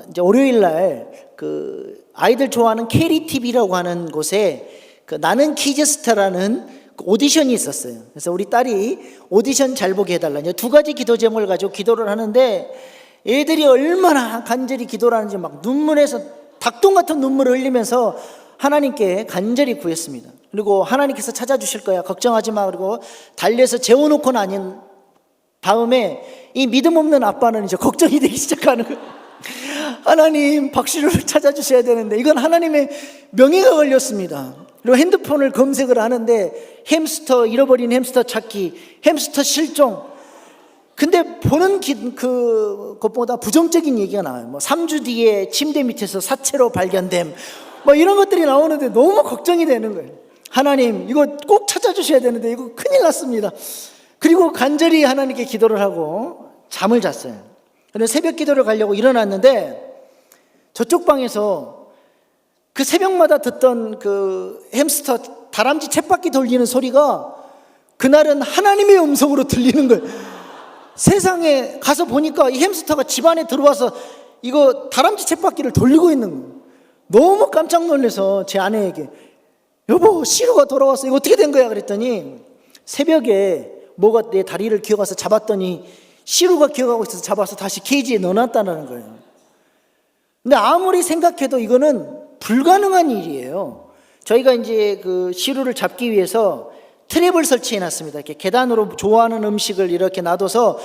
이제 월요일 날 그 아이들 좋아하는 KTV라고 하는 곳에 그 나는 키즈스타라는 오디션이 있었어요. 그래서 우리 딸이 오디션 잘 보게 해달라. 이제 2가지 기도 제목을 가지고 기도를 하는데 애들이 얼마나 간절히 기도를 하는지 막 눈물에서 닭똥 같은 눈물을 흘리면서 하나님께 간절히 구했습니다. 그리고 하나님께서 찾아주실 거야 걱정하지 마. 그리고 달려서 재워놓고 나닌 다음에 이 믿음 없는 아빠는 이제 걱정이 되기 시작하는 거예요. 하나님 박시루를 찾아주셔야 되는데 이건 하나님의 명예가 걸렸습니다. 그리고 핸드폰을 검색을 하는데 햄스터, 잃어버린 햄스터 찾기, 햄스터 실종. 근데 보는 그것보다 부정적인 얘기가 나와요. 뭐 3주 뒤에 침대 밑에서 사체로 발견됨 뭐 이런 것들이 나오는데 너무 걱정이 되는 거예요. 하나님 이거 꼭 찾아주셔야 되는데 이거 큰일 났습니다. 그리고 간절히 하나님께 기도를 하고 잠을 잤어요. 그래서 새벽 기도를 가려고 일어났는데 저쪽 방에서 그 새벽마다 듣던 그 햄스터 다람쥐 쳇바퀴 돌리는 소리가 그날은 하나님의 음성으로 들리는 거예요. 세상에 가서 보니까 이 햄스터가 집 안에 들어와서 이거 다람쥐 쳇바퀴를 돌리고 있는 거예요. 너무 깜짝 놀라서 제 아내에게 여보 시루가 돌아왔어 이거 어떻게 된 거야 그랬더니 새벽에 뭐가 내 다리를 기어가서 잡았더니 시루가 기어가고 있어서 잡아서 다시 케이지에 넣어놨다는 거예요. 근데 아무리 생각해도 이거는 불가능한 일이에요. 저희가 이제 그 시루를 잡기 위해서 트랩을 설치해 놨습니다. 이렇게 계단으로 좋아하는 음식을 이렇게 놔둬서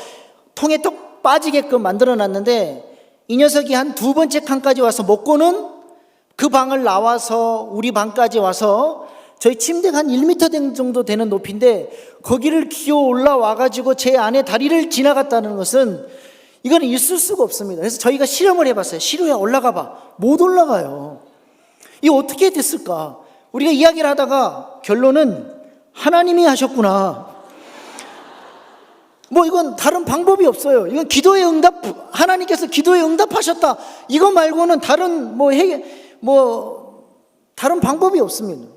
통에 똑 빠지게끔 만들어 놨는데 이 녀석이 한 2번째 칸까지 와서 먹고는 그 방을 나와서 우리 방까지 와서 저희 침대가 한 1m 정도 되는 높이인데 거기를 기어 올라와가지고 제 안에 다리를 지나갔다는 것은 이거는 있을 수가 없습니다. 그래서 저희가 실험을 해봤어요. 시루야 올라가 봐. 못 올라가요. 이거 어떻게 됐을까? 우리가 이야기를 하다가 결론은 하나님이 하셨구나. 뭐 이건 다른 방법이 없어요. 이건 기도의 응답, 하나님께서 기도에 응답하셨다. 이거 말고는 다른 다른 방법이 없습니다.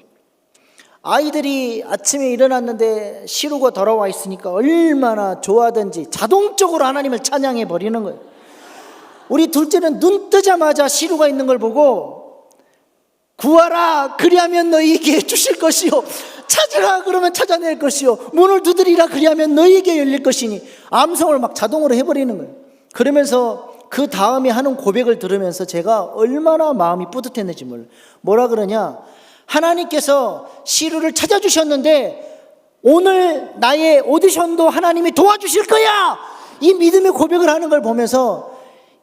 아이들이 아침에 일어났는데 시루가 돌아와 있으니까 얼마나 좋아하든지 자동적으로 하나님을 찬양해 버리는 거예요. 우리 둘째는 눈 뜨자마자 시루가 있는 걸 보고 구하라 그리하면 너희에게 주실 것이요 찾으라 그러면 찾아낼 것이요 문을 두드리라 그리하면 너희에게 열릴 것이니 암송을 막 자동으로 해버리는 거예요. 그러면서 그 다음에 하는 고백을 들으면서 제가 얼마나 마음이 뿌듯했는지 몰라요. 뭐라 그러냐, 하나님께서 시루를 찾아주셨는데 오늘 나의 오디션도 하나님이 도와주실 거야, 이 믿음의 고백을 하는 걸 보면서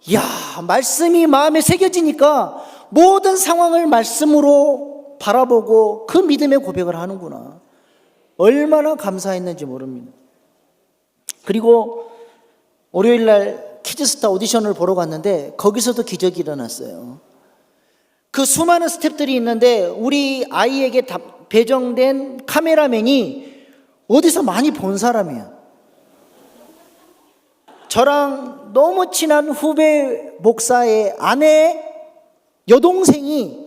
이야, 말씀이 마음에 새겨지니까 모든 상황을 말씀으로 바라보고 그 믿음의 고백을 하는구나. 얼마나 감사했는지 모릅니다. 그리고 월요일날 키즈스타 오디션을 보러 갔는데 거기서도 기적이 일어났어요. 그 수많은 스태프들이 있는데 우리 아이에게 배정된 카메라맨이 어디서 많이 본 사람이야. 저랑 너무 친한 후배 목사의 아내 여동생이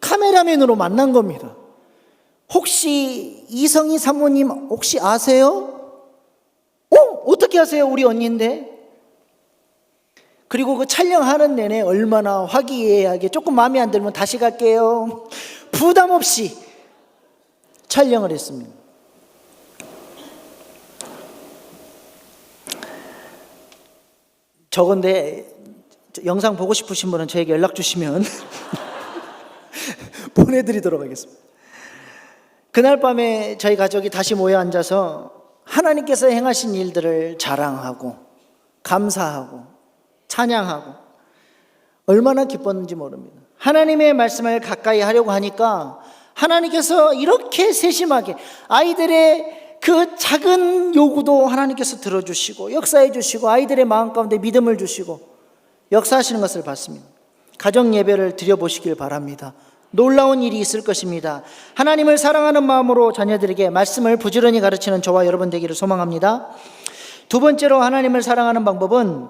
카메라맨으로 만난 겁니다. 혹시 이성희 사모님 혹시 아세요? 어떻게 아세요? 우리 언니인데. 그리고 그 촬영하는 내내 얼마나 화기애애하게 조금 마음에 안 들면 다시 갈게요, 부담 없이 촬영을 했습니다. 저건데 영상 보고 싶으신 분은 저에게 연락 주시면 보내드리도록 하겠습니다. 그날 밤에 저희 가족이 다시 모여 앉아서 하나님께서 행하신 일들을 자랑하고 감사하고 찬양하고 얼마나 기뻤는지 모릅니다. 하나님의 말씀을 가까이 하려고 하니까 하나님께서 이렇게 세심하게 아이들의 그 작은 요구도 하나님께서 들어주시고 역사해 주시고 아이들의 마음 가운데 믿음을 주시고 역사하시는 것을 봤습니다. 가정 예배를 드려보시길 바랍니다. 놀라운 일이 있을 것입니다. 하나님을 사랑하는 마음으로 자녀들에게 말씀을 부지런히 가르치는 저와 여러분 되기를 소망합니다. 두 번째로 하나님을 사랑하는 방법은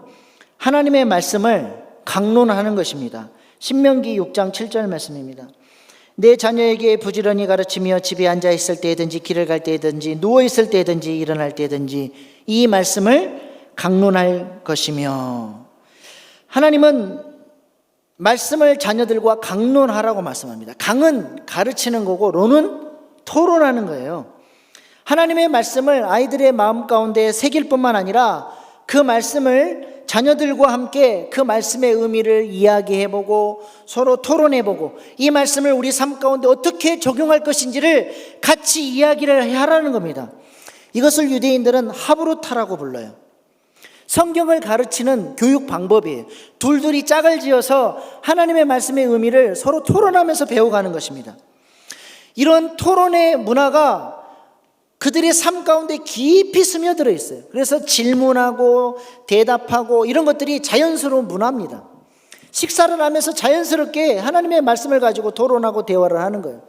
하나님의 말씀을 강론하는 것입니다. 신명기 6장 7절 말씀입니다. 내 자녀에게 부지런히 가르치며 집에 앉아 있을 때든지 길을 갈 때든지 누워 있을 때든지 일어날 때든지 이 말씀을 강론할 것이며, 하나님은 말씀을 자녀들과 강론하라고 말씀합니다. 강은 가르치는 거고 론은 토론하는 거예요. 하나님의 말씀을 아이들의 마음 가운데 새길 뿐만 아니라 그 말씀을 자녀들과 함께 그 말씀의 의미를 이야기해보고 서로 토론해보고 이 말씀을 우리 삶 가운데 어떻게 적용할 것인지를 같이 이야기를 하라는 겁니다. 이것을 유대인들은 하브루타라고 불러요. 성경을 가르치는 교육 방법이에요. 둘둘이 짝을 지어서 하나님의 말씀의 의미를 서로 토론하면서 배워가는 것입니다. 이런 토론의 문화가 그들의 삶 가운데 깊이 스며들어 있어요. 그래서 질문하고 대답하고 이런 것들이 자연스러운 문화입니다. 식사를 하면서 자연스럽게 하나님의 말씀을 가지고 토론하고 대화를 하는 거예요.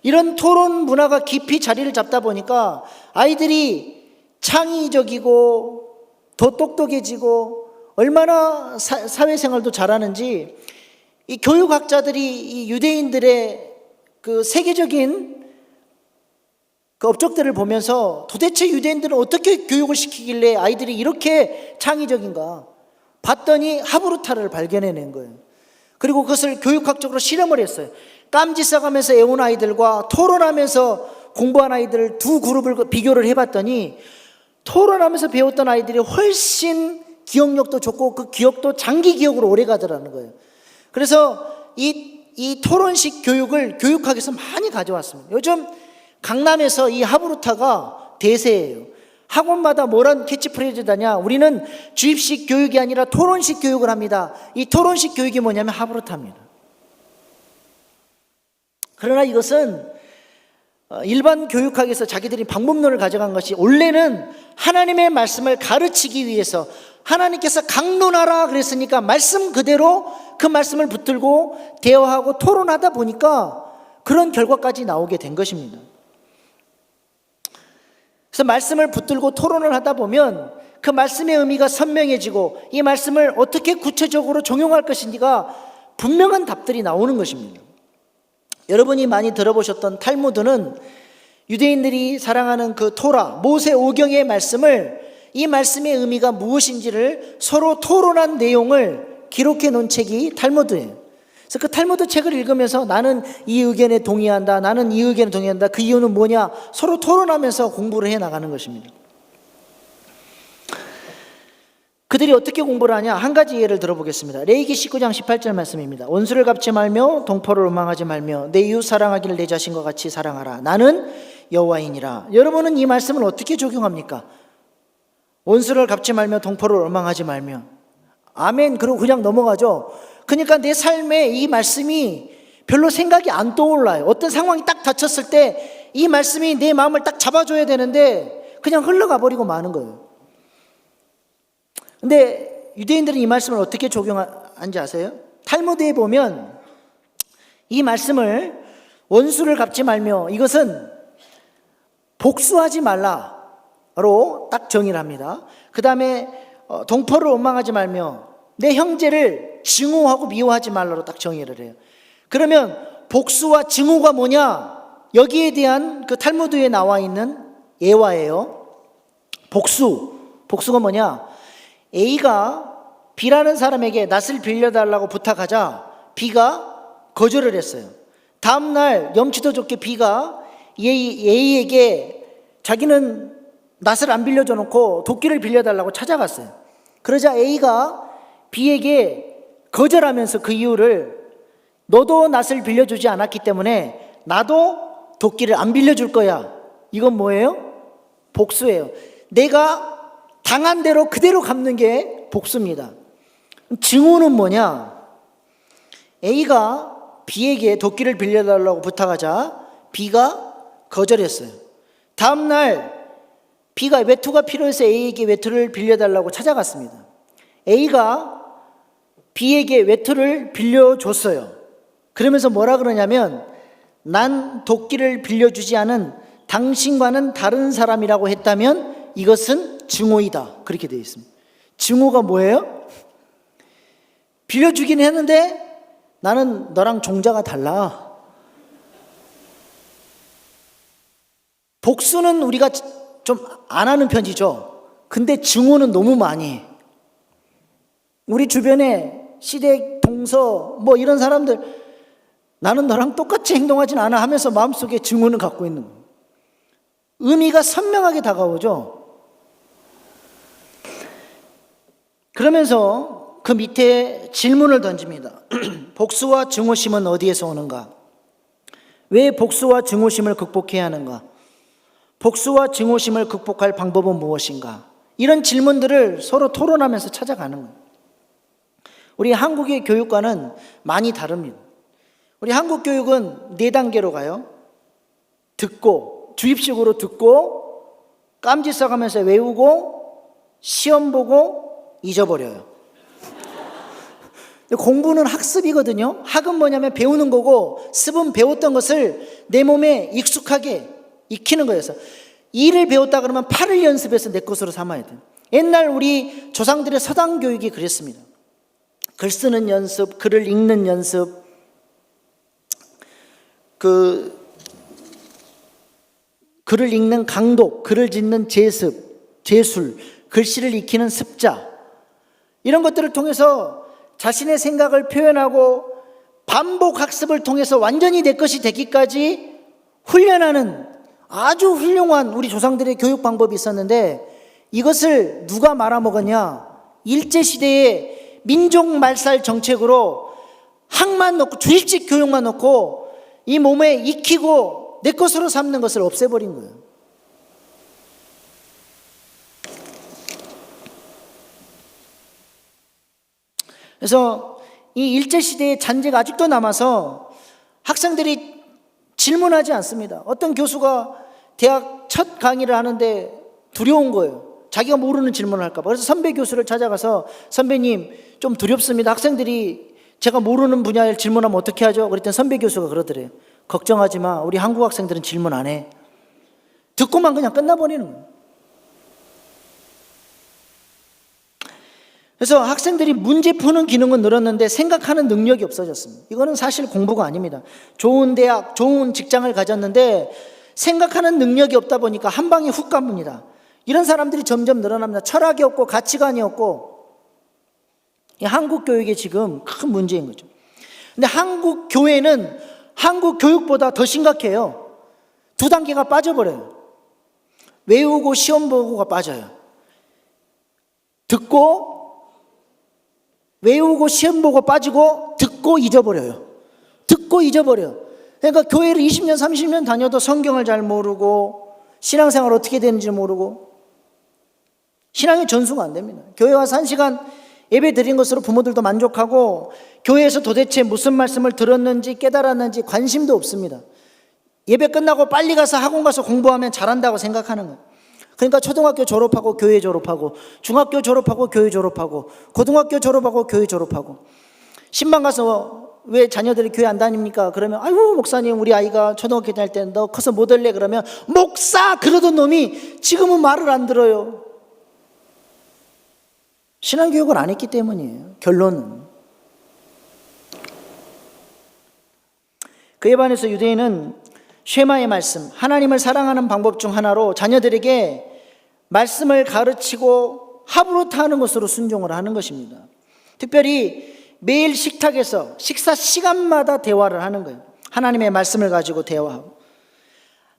이런 토론 문화가 깊이 자리를 잡다 보니까 아이들이 창의적이고 더 똑똑해지고 얼마나 사회생활도 잘하는지 이 교육학자들이 이 유대인들의 그 세계적인 그 업적들을 보면서 도대체 유대인들은 어떻게 교육을 시키길래 아이들이 이렇게 창의적인가 봤더니 하브루타를 발견해낸 거예요. 그리고 그것을 교육학적으로 실험을 했어요. 깜지 싸가면서 애운 아이들과 토론하면서 공부한 아이들 두 그룹을 비교를 해봤더니 토론하면서 배웠던 아이들이 훨씬 기억력도 좋고 그 기억도 장기 기억으로 오래 가더라는 거예요. 그래서 이 토론식 교육을 교육학에서 많이 가져왔습니다. 요즘 강남에서 이 하브루타가 대세예요. 학원마다 뭐란 캐치프레이즈다냐, 우리는 주입식 교육이 아니라 토론식 교육을 합니다. 이 토론식 교육이 뭐냐면 하브루타입니다. 그러나 이것은 일반 교육학에서 자기들이 방법론을 가져간 것이 원래는 하나님의 말씀을 가르치기 위해서 하나님께서 강론하라 그랬으니까 말씀 그대로 그 말씀을 붙들고 대화하고 토론하다 보니까 그런 결과까지 나오게 된 것입니다. 그래서 말씀을 붙들고 토론을 하다 보면 그 말씀의 의미가 선명해지고 이 말씀을 어떻게 구체적으로 적용할 것인지가 분명한 답들이 나오는 것입니다. 여러분이 많이 들어보셨던 탈무드는 유대인들이 사랑하는 그 토라, 모세 오경의 말씀을, 이 말씀의 의미가 무엇인지를 서로 토론한 내용을 기록해 놓은 책이 탈무드예요. 그래서 그 탈무드 책을 읽으면서 나는 이 의견에 동의한다, 나는 이 의견에 동의한다, 그 이유는 뭐냐, 서로 토론하면서 공부를 해 나가는 것입니다. 그들이 어떻게 공부를 하냐? 한 가지 예를 들어보겠습니다. 레위기 19장 18절 말씀입니다. 원수를 갚지 말며 동포를 원망하지 말며 내 이웃 사랑하기를 내 자신과 같이 사랑하라. 나는 여호와이니라. 여러분은 이 말씀을 어떻게 적용합니까? 원수를 갚지 말며 동포를 원망하지 말며. 아멘. 그러고 그냥 넘어가죠. 그러니까 내 삶에 이 말씀이 별로 생각이 안 떠올라요. 어떤 상황이 딱 닥쳤을 때 이 말씀이 내 마음을 딱 잡아줘야 되는데 그냥 흘러가 버리고 마는 거예요. 근데 유대인들은 이 말씀을 어떻게 적용하는지 아세요? 탈무드에 보면 이 말씀을 원수를 갚지 말며, 이것은 복수하지 말라로 딱 정의를 합니다. 그 다음에 동포를 원망하지 말며 내 형제를 증오하고 미워하지 말라로 딱 정의를 해요. 그러면 복수와 증오가 뭐냐? 여기에 대한 그 탈무드에 나와 있는 예화예요. 복수가 뭐냐? A가 B라는 사람에게 낫을 빌려달라고 부탁하자 B가 거절을 했어요. 다음날 염치도 좋게 B가 A에게 자기는 낫을 안 빌려줘 놓고 도끼를 빌려달라고 찾아갔어요. 그러자 A가 B에게 거절하면서 그 이유를, 너도 낫을 빌려주지 않았기 때문에 나도 도끼를 안 빌려줄 거야. 이건 뭐예요? 복수예요. 내가 당한 대로 그대로 갚는 게 복수입니다. 증오는 뭐냐? A가 B에게 도끼를 빌려달라고 부탁하자 B가 거절했어요. 다음날 B가 외투가 필요해서 A에게 외투를 빌려달라고 찾아갔습니다. A가 B에게 외투를 빌려줬어요. 그러면서 뭐라 그러냐면, 난 도끼를 빌려주지 않은 당신과는 다른 사람이라고 했다면 이것은 증오이다. 그렇게 되어 있습니다. 증오가 뭐예요? 빌려주긴 했는데 나는 너랑 종자가 달라. 복수는 우리가 좀 안 하는 편이죠. 근데 증오는 너무 많이 해. 우리 주변에 시댁, 동서 뭐 이런 사람들, 나는 너랑 똑같이 행동하진 않아 하면서 마음속에 증오는 갖고 있는 거예요. 의미가 선명하게 다가오죠. 그러면서 그 밑에 질문을 던집니다. 복수와 증오심은 어디에서 오는가? 왜 복수와 증오심을 극복해야 하는가? 복수와 증오심을 극복할 방법은 무엇인가? 이런 질문들을 서로 토론하면서 찾아가는 거예요. 우리 한국의 교육과는 많이 다릅니다. 우리 한국 교육은 4단계로 가요. 듣고, 주입식으로 듣고, 깜지 써가면서 외우고, 시험 보고, 잊어버려요. 공부는 학습이거든요. 학은 뭐냐면 배우는 거고, 습은 배웠던 것을 내 몸에 익숙하게 익히는 거여서, 이를 배웠다 그러면 8을 연습해서 내 것으로 삼아야 돼요. 옛날 우리 조상들의 서당 교육이 그랬습니다. 글 쓰는 연습, 글을 읽는 연습, 글을 읽는 강독, 글을 짓는 제술, 글씨를 익히는 습자, 이런 것들을 통해서 자신의 생각을 표현하고 반복 학습을 통해서 완전히 내 것이 되기까지 훈련하는 아주 훌륭한 우리 조상들의 교육 방법이 있었는데, 이것을 누가 말아먹었냐? 일제시대의 민족 말살 정책으로 학만 넣고 주입식 교육만 넣고 이 몸에 익히고 내 것으로 삼는 것을 없애버린 거예요. 그래서 이 일제시대의 잔재가 아직도 남아서 학생들이 질문하지 않습니다. 어떤 교수가 대학 첫 강의를 하는데 두려운 거예요. 자기가 모르는 질문을 할까 봐. 그래서 선배 교수를 찾아가서, 선배님 좀 두렵습니다. 학생들이 제가 모르는 분야에 질문하면 어떻게 하죠? 그랬더니 선배 교수가 그러더래요. 걱정하지 마. 우리 한국 학생들은 질문 안 해. 듣고만 그냥 끝나버리는 거예요. 그래서 학생들이 문제 푸는 기능은 늘었는데 생각하는 능력이 없어졌습니다. 이거는 사실 공부가 아닙니다. 좋은 대학, 좋은 직장을 가졌는데 생각하는 능력이 없다 보니까 한 방에 훅 갑니다. 이런 사람들이 점점 늘어납니다. 철학이 없고 가치관이 없고. 이 한국 교육이 지금 큰 문제인 거죠. 근데 한국 교회는 한국 교육보다 더 심각해요. 2단계가 빠져버려요. 외우고 시험 보고가 빠져요. 듣고 외우고 시험 보고 빠지고 듣고 잊어버려요. 듣고 잊어버려요. 그러니까 교회를 20년 30년 다녀도 성경을 잘 모르고 신앙생활 어떻게 되는지 모르고 신앙의 전수가 안 됩니다. 교회 와서 1시간 예배 드린 것으로 부모들도 만족하고 교회에서 도대체 무슨 말씀을 들었는지 깨달았는지 관심도 없습니다. 예배 끝나고 빨리 가서 학원 가서 공부하면 잘한다고 생각하는 거예요. 그러니까 초등학교 졸업하고 교회 졸업하고 중학교 졸업하고 교회 졸업하고 고등학교 졸업하고 교회 졸업하고 신방 가서 왜 자녀들이 교회 안 다닙니까? 그러면 아이고 목사님 우리 아이가 초등학교 다닐 때 너 커서 뭐 될래? 그러면 목사 그러던 놈이 지금은 말을 안 들어요. 신앙교육을 안 했기 때문이에요. 결론은. 그에 반해서 유대인은 쉐마의 말씀, 하나님을 사랑하는 방법 중 하나로 자녀들에게 말씀을 가르치고 하브루타하는 것으로 순종을 하는 것입니다. 특별히 매일 식탁에서 식사 시간마다 대화를 하는 거예요. 하나님의 말씀을 가지고 대화하고.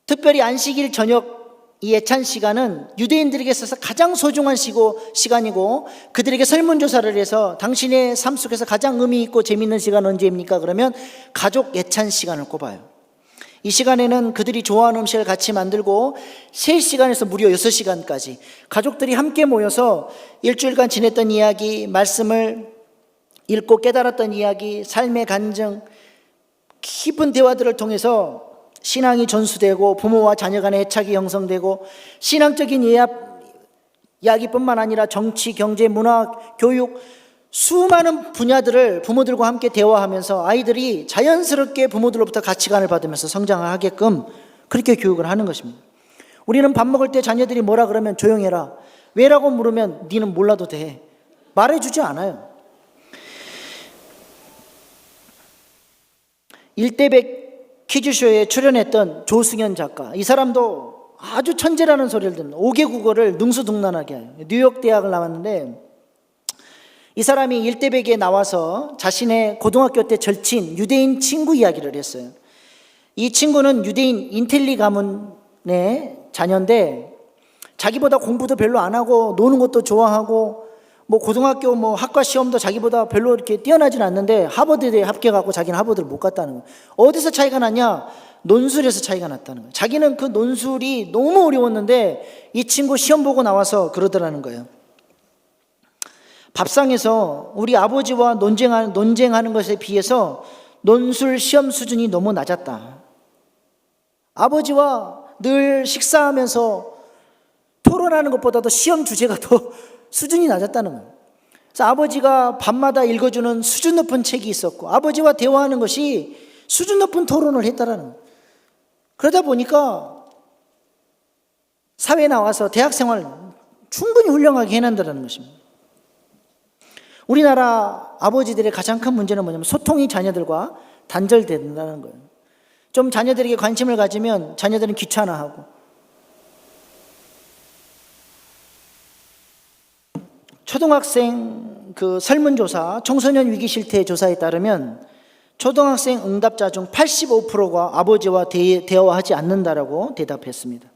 특별히 안식일 저녁 이 예찬 시간은 유대인들에게 있어서 가장 소중한 시간이고 그들에게 설문조사를 해서 당신의 삶 속에서 가장 의미 있고 재미있는 시간 언제입니까? 그러면 가족 예찬 시간을 꼽아요. 이 시간에는 그들이 좋아하는 음식을 같이 만들고 3시간에서 무려 6시간까지 가족들이 함께 모여서 일주일간 지냈던 이야기, 말씀을 읽고 깨달았던 이야기, 삶의 간증, 깊은 대화들을 통해서 신앙이 전수되고 부모와 자녀 간의 애착이 형성되고 신앙적인 이야기뿐만 아니라 정치, 경제, 문화, 교육 수많은 분야들을 부모들과 함께 대화하면서 아이들이 자연스럽게 부모들로부터 가치관을 받으면서 성장을 하게끔 그렇게 교육을 하는 것입니다. 우리는 밥 먹을 때 자녀들이 뭐라 그러면 조용해라. 왜라고 물으면 니는 몰라도 돼. 말해주지 않아요. 일대백 퀴즈쇼에 출연했던 조승현 작가, 이 사람도 아주 천재라는 소리를 듣는 5개 국어를 능수능란하게 해요. 뉴욕 대학을 나왔는데 이 사람이 일대백에 나와서 자신의 고등학교 때 절친 유대인 친구 이야기를 했어요. 이 친구는 유대인 인텔리 가문의 자녀인데 자기보다 공부도 별로 안 하고 노는 것도 좋아하고 뭐 고등학교 뭐 학과 시험도 자기보다 별로 이렇게 뛰어나진 않는데 하버드에 합격하고 자기는 하버드를 못 갔다는 거예요. 어디서 차이가 났냐? 논술에서 차이가 났다는 거예요. 자기는 그 논술이 너무 어려웠는데 이 친구 시험 보고 나와서 그러더라는 거예요. 밥상에서 우리 아버지와 논쟁하는 것에 비해서 논술 시험 수준이 너무 낮았다. 아버지와 늘 식사하면서 토론하는 것보다도 시험 주제가 더 수준이 낮았다는 거예요. 그래서 아버지가 밤마다 읽어주는 수준 높은 책이 있었고 아버지와 대화하는 것이 수준 높은 토론을 했다라는 거예요. 그러다 보니까 사회에 나와서 대학생활 충분히 훌륭하게 해낸다는 것입니다. 우리나라 아버지들의 가장 큰 문제는 뭐냐면 소통이 자녀들과 단절된다는 거예요. 좀 자녀들에게 관심을 가지면 자녀들은 귀찮아하고 초등학생 그 설문조사 청소년 위기 실태 조사에 따르면 초등학생 응답자 중 85%가 아버지와 대화하지 않는다라고 대답했습니다.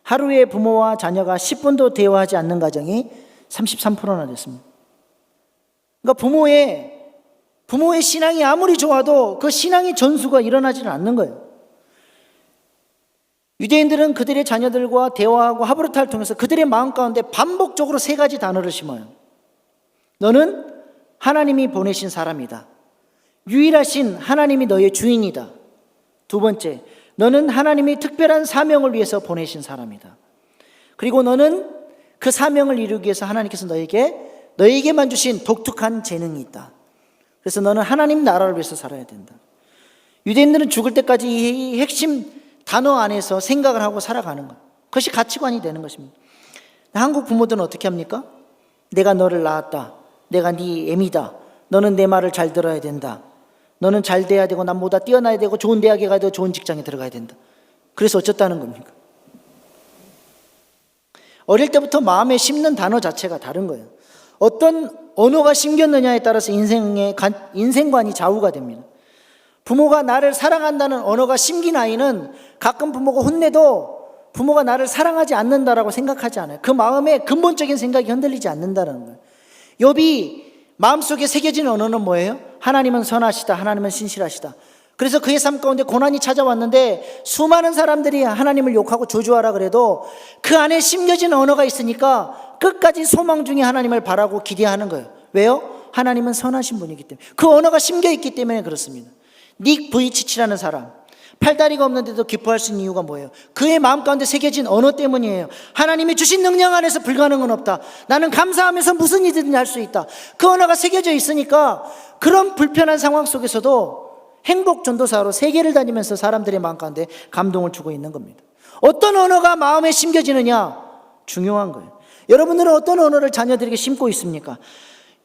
하루에 부모와 자녀가 10분도 대화하지 않는 가정이 33%나 됐습니다. 그러니까 부모의 신앙이 아무리 좋아도 그 신앙의 전수가 일어나지는 않는 거예요. 유대인들은 그들의 자녀들과 대화하고 하브루타를 통해서 그들의 마음 가운데 반복적으로 3가지 단어를 심어요. 너는 하나님이 보내신 사람이다. 유일하신 하나님이 너의 주인이다. 2번째, 너는 하나님이 특별한 사명을 위해서 보내신 사람이다. 그리고 너는 그 사명을 이루기 위해서 하나님께서 너에게만 주신 독특한 재능이 있다. 그래서 너는 하나님 나라를 위해서 살아야 된다. 유대인들은 죽을 때까지 이 핵심 단어 안에서 생각을 하고 살아가는 거예요. 그것이 가치관이 되는 것입니다. 한국 부모들은 어떻게 합니까? 내가 너를 낳았다. 내가 네 애미다. 너는 내 말을 잘 들어야 된다. 너는 잘 돼야 되고 남보다 뛰어나야 되고 좋은 대학에 가야 되고 좋은 직장에 들어가야 된다. 그래서 어쩌다는 겁니까? 어릴 때부터 마음에 심는 단어 자체가 다른 거예요. 어떤 언어가 심겼느냐에 따라서 인생관이 좌우가 됩니다. 부모가 나를 사랑한다는 언어가 심긴 아이는 가끔 부모가 혼내도 부모가 나를 사랑하지 않는다라고 생각하지 않아요. 그 마음에 근본적인 생각이 흔들리지 않는다는 거예요. 욥이 마음속에 새겨진 언어는 뭐예요? 하나님은 선하시다. 하나님은 신실하시다. 그래서 그의 삶 가운데 고난이 찾아왔는데 수많은 사람들이 하나님을 욕하고 저주하라 그래도 그 안에 심겨진 언어가 있으니까 끝까지 소망 중에 하나님을 바라고 기대하는 거예요. 왜요? 하나님은 선하신 분이기 때문에. 그 언어가 심겨 있기 때문에 그렇습니다. 닉 부이치치라는 사람, 팔다리가 없는데도 기뻐할 수 있는 이유가 뭐예요? 그의 마음 가운데 새겨진 언어 때문이에요. 하나님이 주신 능력 안에서 불가능은 없다. 나는 감사하면서 무슨 일이든지 할 수 있다. 그 언어가 새겨져 있으니까 그런 불편한 상황 속에서도 행복 전도사로 세계를 다니면서 사람들의 마음 가운데 감동을 주고 있는 겁니다. 어떤 언어가 마음에 심겨지느냐 중요한 거예요. 여러분들은 어떤 언어를 자녀들에게 심고 있습니까?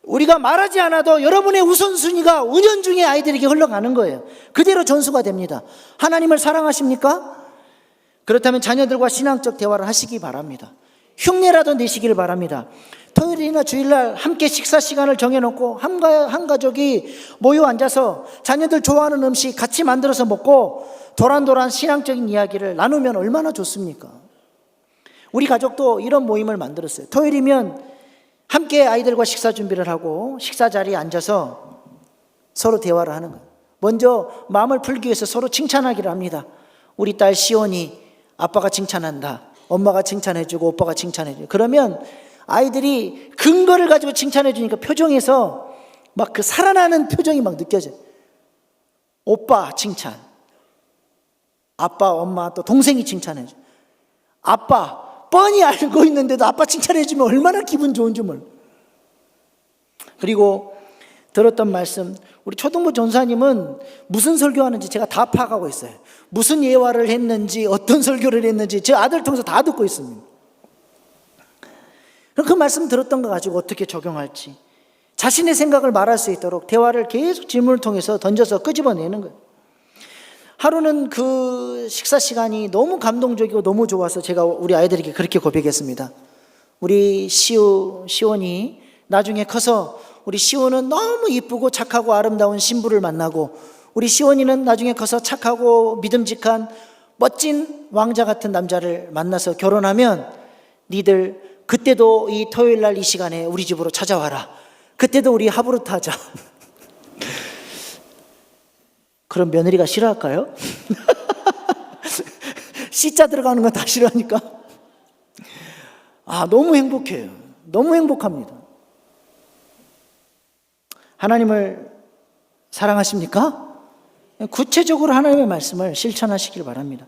우리가 말하지 않아도 여러분의 우선순위가 은연중에 아이들에게 흘러가는 거예요. 그대로 전수가 됩니다. 하나님을 사랑하십니까? 그렇다면 자녀들과 신앙적 대화를 하시기 바랍니다. 흉내라도 내시기를 바랍니다. 토요일이나 주일날 함께 식사 시간을 정해놓고 한 가족이 모여 앉아서 자녀들 좋아하는 음식 같이 만들어서 먹고 도란도란 신앙적인 이야기를 나누면 얼마나 좋습니까? 우리 가족도 이런 모임을 만들었어요. 토요일이면 함께 아이들과 식사 준비를 하고 식사 자리에 앉아서 서로 대화를 하는 거예요. 먼저 마음을 풀기 위해서 서로 칭찬하기를 합니다. 우리 딸 시온이 아빠가 칭찬한다. 엄마가 칭찬해주고 오빠가 칭찬해주고. 그러면 아이들이 근거를 가지고 칭찬해주니까 표정에서 막 그 살아나는 표정이 막 느껴져요. 오빠 칭찬, 아빠, 엄마, 또 동생이 칭찬해줘. 아빠 뻔히 알고 있는데도 아빠 칭찬해주면 얼마나 기분 좋은지 몰라. 그리고 들었던 말씀, 우리 초등부 전사님은 무슨 설교하는지 제가 다 파악하고 있어요. 무슨 예화를 했는지 어떤 설교를 했는지 제 아들 통해서 다 듣고 있습니다. 그럼 그 말씀 들었던 거 가지고 어떻게 적용할지 자신의 생각을 말할 수 있도록 대화를 계속 질문을 통해서 던져서 끄집어내는 거예요. 하루는 그 식사 시간이 너무 감동적이고 너무 좋아서 제가 우리 아이들에게 그렇게 고백했습니다. 우리 시온이 나중에 커서 우리 시온은 너무 이쁘고 착하고 아름다운 신부를 만나고 우리 시온이는 나중에 커서 착하고 믿음직한 멋진 왕자 같은 남자를 만나서 결혼하면 니들 그때도 이 토요일 날 이 시간에 우리 집으로 찾아와라. 그때도 우리 하부르트 하자. 그럼 며느리가 싫어할까요? C자 들어가는 건 다 싫어하니까. 너무 행복해요. 너무 행복합니다. 하나님을 사랑하십니까? 구체적으로 하나님의 말씀을 실천하시길 바랍니다.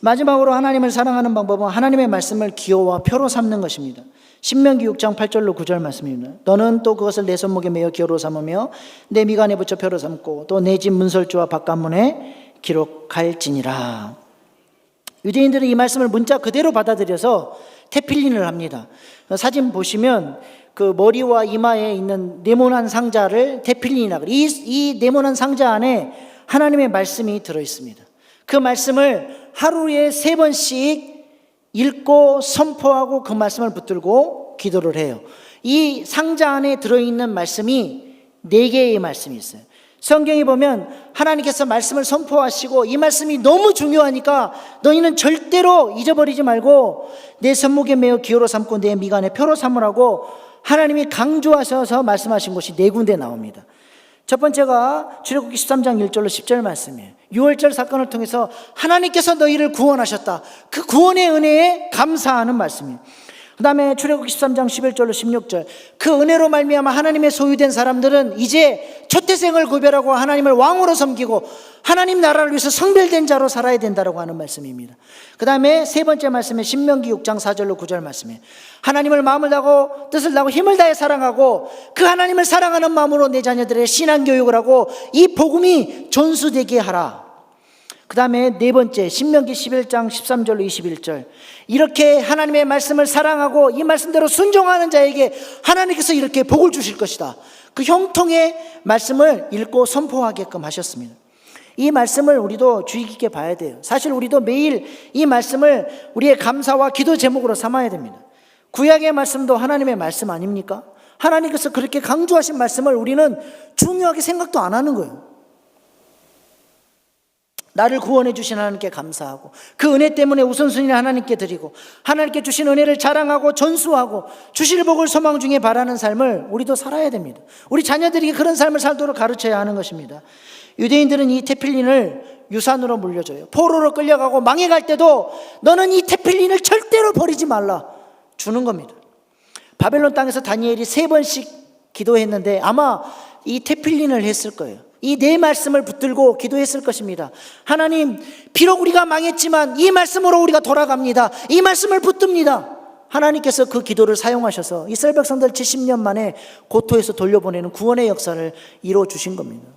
마지막으로 하나님을 사랑하는 방법은 하나님의 말씀을 기호와 표로 삼는 것입니다. 신명기 6장 8절로 9절 말씀입니다. 너는 또 그것을 내 손목에 매어 기호로 삼으며 내 미간에 붙여 표로 삼고 또 내 집 문설주와 바깥문에 기록할지니라. 유대인들은 이 말씀을 문자 그대로 받아들여서 테필린을 합니다. 사진 보시면 그 머리와 이마에 있는 네모난 상자를 테필린이라고 해요. 이 네모난 상자 안에 하나님의 말씀이 들어있습니다. 그 말씀을 하루에 3번씩 읽고 선포하고 그 말씀을 붙들고 기도를 해요. 이 상자 안에 들어있는 말씀이 4개의 말씀이 있어요. 성경에 보면 하나님께서 말씀을 선포하시고 이 말씀이 너무 중요하니까 너희는 절대로 잊어버리지 말고 내 손목에 매어 기호로 삼고 내 미간에 표로 삼으라고 하나님이 강조하셔서 말씀하신 곳이 4군데 나옵니다. 첫 번째가 출애굽기 13장 1절로 10절 말씀이에요. 6월절 사건을 통해서 하나님께서 너희를 구원하셨다. 그 구원의 은혜에 감사하는 말씀이에요. 그 다음에 출애굽기 13장 11절로 16절 그 은혜로 말미암아 하나님의 소유된 사람들은 이제 초태생을 구별하고 하나님을 왕으로 섬기고 하나님 나라를 위해서 성별된 자로 살아야 된다고 하는 말씀입니다. 그 다음에 세 번째 말씀은 신명기 6장 4절로 9절 말씀이에요. 하나님을 마음을 다하고 뜻을 다하고 힘을 다해 사랑하고 그 하나님을 사랑하는 마음으로 내 자녀들의 신앙교육을 하고 이 복음이 전수되게 하라. 그 다음에 네 번째, 신명기 11장 13절로 21절. 이렇게 하나님의 말씀을 사랑하고 이 말씀대로 순종하는 자에게 하나님께서 이렇게 복을 주실 것이다. 그 형통의 말씀을 읽고 선포하게끔 하셨습니다. 이 말씀을 우리도 주의 깊게 봐야 돼요. 사실 우리도 매일 이 말씀을 우리의 감사와 기도 제목으로 삼아야 됩니다. 구약의 말씀도 하나님의 말씀 아닙니까? 하나님께서 그렇게 강조하신 말씀을 우리는 중요하게 생각도 안 하는 거예요. 나를 구원해 주신 하나님께 감사하고 그 은혜 때문에 우선순위를 하나님께 드리고 하나님께 주신 은혜를 자랑하고 전수하고 주실 복을 소망 중에 바라는 삶을 우리도 살아야 됩니다. 우리 자녀들에게 그런 삶을 살도록 가르쳐야 하는 것입니다. 유대인들은 이 테필린을 유산으로 물려줘요. 포로로 끌려가고 망해갈 때도 너는 이 테필린을 절대로 버리지 말라 주는 겁니다. 바벨론 땅에서 다니엘이 3번씩 기도했는데 아마 이 테필린을 했을 거예요. 이 네 말씀을 붙들고 기도했을 것입니다. 하나님, 비록 우리가 망했지만 이 말씀으로 우리가 돌아갑니다. 이 말씀을 붙듭니다. 하나님께서 그 기도를 사용하셔서 이스라엘 백성들 70년 만에 고토에서 돌려보내는 구원의 역사를 이루어 주신 겁니다.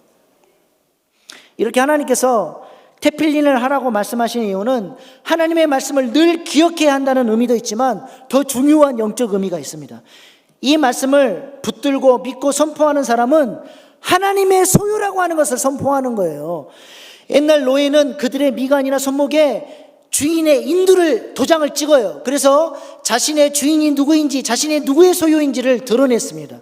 이렇게 하나님께서 테필린을 하라고 말씀하신 이유는 하나님의 말씀을 늘 기억해야 한다는 의미도 있지만 더 중요한 영적 의미가 있습니다. 이 말씀을 붙들고 믿고 선포하는 사람은 하나님의 소유라고 하는 것을 선포하는 거예요. 옛날 노예는 그들의 미간이나 손목에 주인의 인두를 도장을 찍어요. 그래서 자신의 주인이 누구인지, 자신의 누구의 소유인지를 드러냈습니다.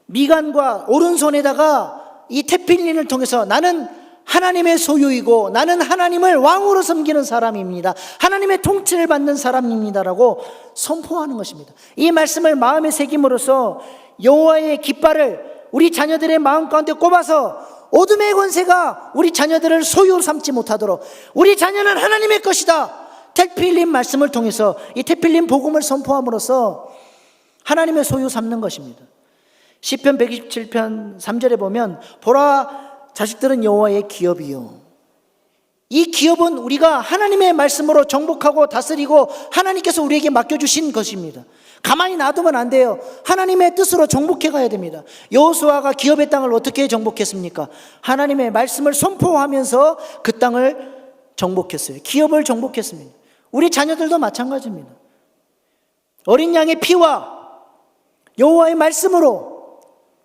미간과 오른손에다가 이 테필린을 통해서 나는 하나님의 소유이고 나는 하나님을 왕으로 섬기는 사람입니다. 하나님의 통치를 받는 사람입니다라고 선포하는 것입니다. 이 말씀을 마음에 새김으로써 여호와의 깃발을 우리 자녀들의 마음 가운데 꼽아서 어둠의 권세가 우리 자녀들을 소유 삼지 못하도록 우리 자녀는 하나님의 것이다. 테필린 말씀을 통해서 이 테필린 복음을 선포함으로써 하나님의 소유 삼는 것입니다. 시편 127편 3절에 보면 보라 자식들은 여호와의 기업이요. 이 기업은 우리가 하나님의 말씀으로 정복하고 다스리고 하나님께서 우리에게 맡겨주신 것입니다. 가만히 놔두면 안 돼요. 하나님의 뜻으로 정복해 가야 됩니다. 여호수아가 기업의 땅을 어떻게 정복했습니까? 하나님의 말씀을 선포하면서 그 땅을 정복했어요. 기업을 정복했습니다. 우리 자녀들도 마찬가지입니다. 어린 양의 피와 여호와의 말씀으로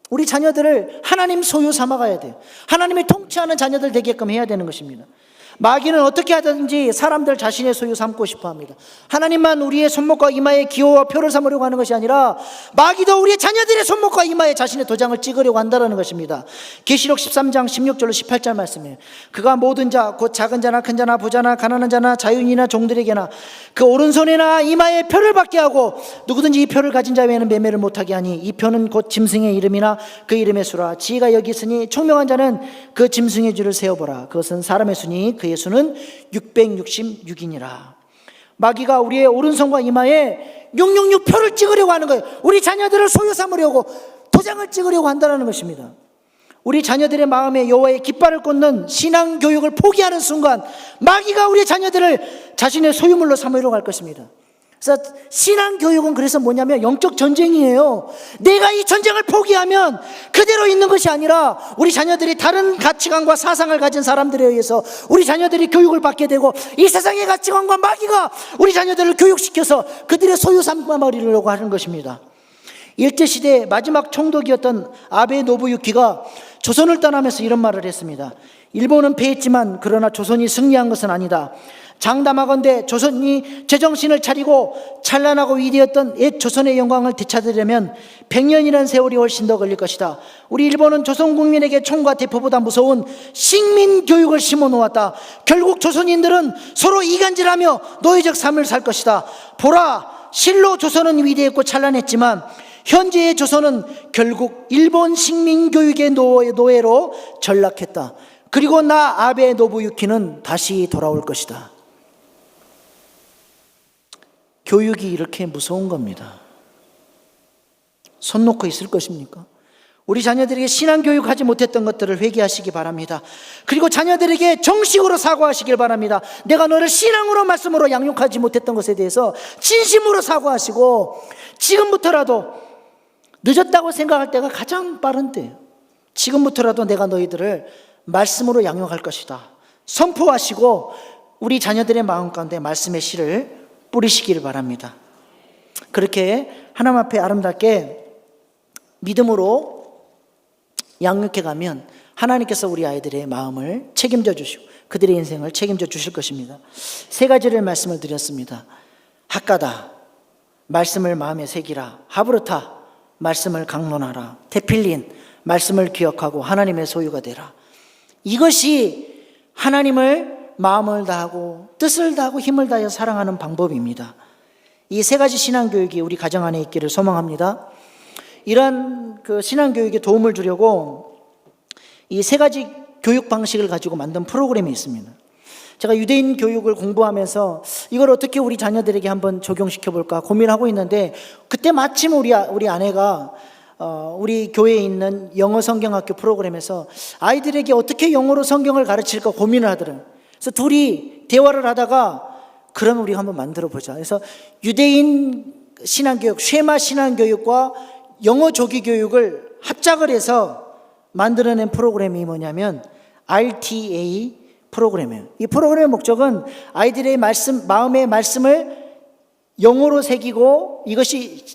우리 자녀들을 하나님 소유 삼아가야 돼요. 하나님이 통치하는 자녀들 되게끔 해야 되는 것입니다. 마귀는 어떻게 하든지 사람들 자신의 소유 삼고 싶어 합니다. 하나님만 우리의 손목과 이마에 기호와 표를 삼으려고 하는 것이 아니라 마귀도 우리의 자녀들의 손목과 이마에 자신의 도장을 찍으려고 한다는 것입니다. 계시록 13장 16절로 18절 말씀이에요. 그가 모든 자 곧 작은 자나 큰 자나 부자나 가난한 자나 자유인이나 종들에게나 그 오른손에나 이마에 표를 받게 하고 누구든지 이 표를 가진 자 외에는 매매를 못하게 하니 이 표는 곧 짐승의 이름이나 그 이름의 수라. 지가 여기 있으니 총명한 자는 그 짐승의 줄을 세어보라. 그것은 사람의 수니 그의 수는 666이니라. 마귀가 우리의 오른손과 이마에 666표를 찍으려고 하는 거예요. 우리 자녀들을 소유 삼으려고 도장을 찍으려고 한다는 것입니다. 우리 자녀들의 마음에 여호와의 깃발을 꽂는 신앙 교육을 포기하는 순간 마귀가 우리 자녀들을 자신의 소유물로 삼으려고 할 것입니다. 그래서 신앙 교육은 그래서 뭐냐면 영적 전쟁이에요. 내가 이 전쟁을 포기하면 그대로 있는 것이 아니라 우리 자녀들이 다른 가치관과 사상을 가진 사람들에 의해서 우리 자녀들이 교육을 받게 되고 이 세상의 가치관과 마귀가 우리 자녀들을 교육시켜서 그들의 소유 삼아버리려고 하는 것입니다. 일제시대 마지막 총독이었던 아베 노부유키가 조선을 떠나면서 이런 말을 했습니다. 일본은 패했지만 그러나 조선이 승리한 것은 아니다. 장담하건대 조선이 제정신을 차리고 찬란하고 위대했던 옛 조선의 영광을 되찾으려면 100년이라는 세월이 훨씬 더 걸릴 것이다. 우리 일본은 조선 국민에게 총과 대포보다 무서운 식민 교육을 심어놓았다. 결국 조선인들은 서로 이간질하며 노예적 삶을 살 것이다. 보라, 실로 조선은 위대했고 찬란했지만 현재의 조선은 결국 일본 식민 교육의 노예로 전락했다. 그리고 나 아베 노부유키는 다시 돌아올 것이다. 교육이 이렇게 무서운 겁니다. 손 놓고 있을 것입니까? 우리 자녀들에게 신앙교육 하지 못했던 것들을 회개하시기 바랍니다. 그리고 자녀들에게 정식으로 사과하시길 바랍니다. 내가 너를 신앙으로 말씀으로 양육하지 못했던 것에 대해서 진심으로 사과하시고 지금부터라도 늦었다고 생각할 때가 가장 빠른 때예요. 지금부터라도 내가 너희들을 말씀으로 양육할 것이다. 선포하시고 우리 자녀들의 마음 가운데 말씀의 씨를 뿌리시기를 바랍니다. 그렇게 하나님 앞에 아름답게 믿음으로 양육해 가면 하나님께서 우리 아이들의 마음을 책임져 주시고 그들의 인생을 책임져 주실 것입니다. 세 가지를 말씀을 드렸습니다. 핫가다, 말씀을 마음에 새기라. 하브르타, 말씀을 강론하라. 테필린, 말씀을 기억하고 하나님의 소유가 되라. 이것이 하나님을 마음을 다하고 뜻을 다하고 힘을 다하여 사랑하는 방법입니다. 이 세 가지 신앙교육이 우리 가정 안에 있기를 소망합니다. 이러한 그 신앙교육에 도움을 주려고 이 세 가지 교육 방식을 가지고 만든 프로그램이 있습니다. 제가 유대인 교육을 공부하면서 이걸 어떻게 우리 자녀들에게 한번 적용시켜 볼까 고민하고 있는데, 그때 마침 우리 아내가 우리 교회에 있는 영어 성경학교 프로그램에서 아이들에게 어떻게 영어로 성경을 가르칠까 고민을 하더라고요. 그래서 둘이 대화를 하다가 그럼 우리 한번 만들어 보자. 그래서 유대인 신앙교육, 쉐마 신앙교육과 영어 조기 교육을 합작을 해서 만들어낸 프로그램이 뭐냐면 RTA 프로그램이에요. 이 프로그램의 목적은 아이들의 마음의 말씀을 영어로 새기고 이것이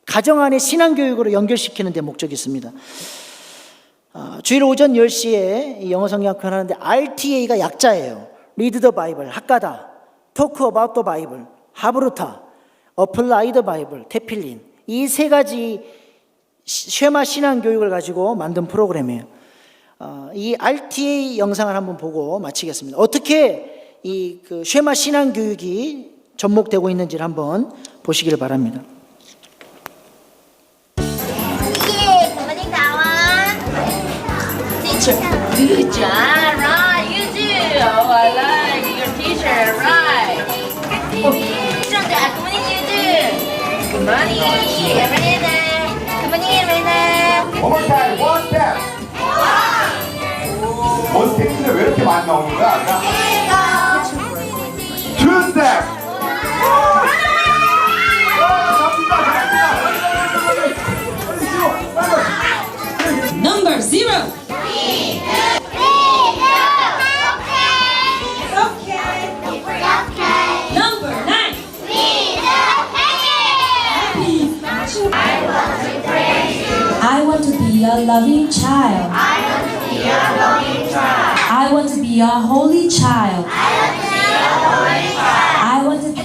가정 안의 신앙교육으로 연결시키는 데 목적이 있습니다. 주일 오전 10시에 영어 성경학교 하는데 RTA가 약자예요. Read the Bible, 핫가다, Talk about the Bible, 하브루타, Apply the Bible, 테필린. 이 세 가지 쉐마 신앙교육을 가지고 만든 프로그램이에요. 이 RTA 영상을 한번 보고 마치겠습니다. 어떻게 이 그 쉐마 신앙교육이 접목되고 있는지를 한번 보시기를 바랍니다. Good job, right? You do. Oh, I like your teacher, right? Good morning, you do. Good morning, everyone. Good morning, everyone. One more time, one step. 원 스텝인데 왜 이렇게 많이 나오는 거야? Two step. Number 0. Number 9. I want to be a loving child. I want to be a holy child. I want to be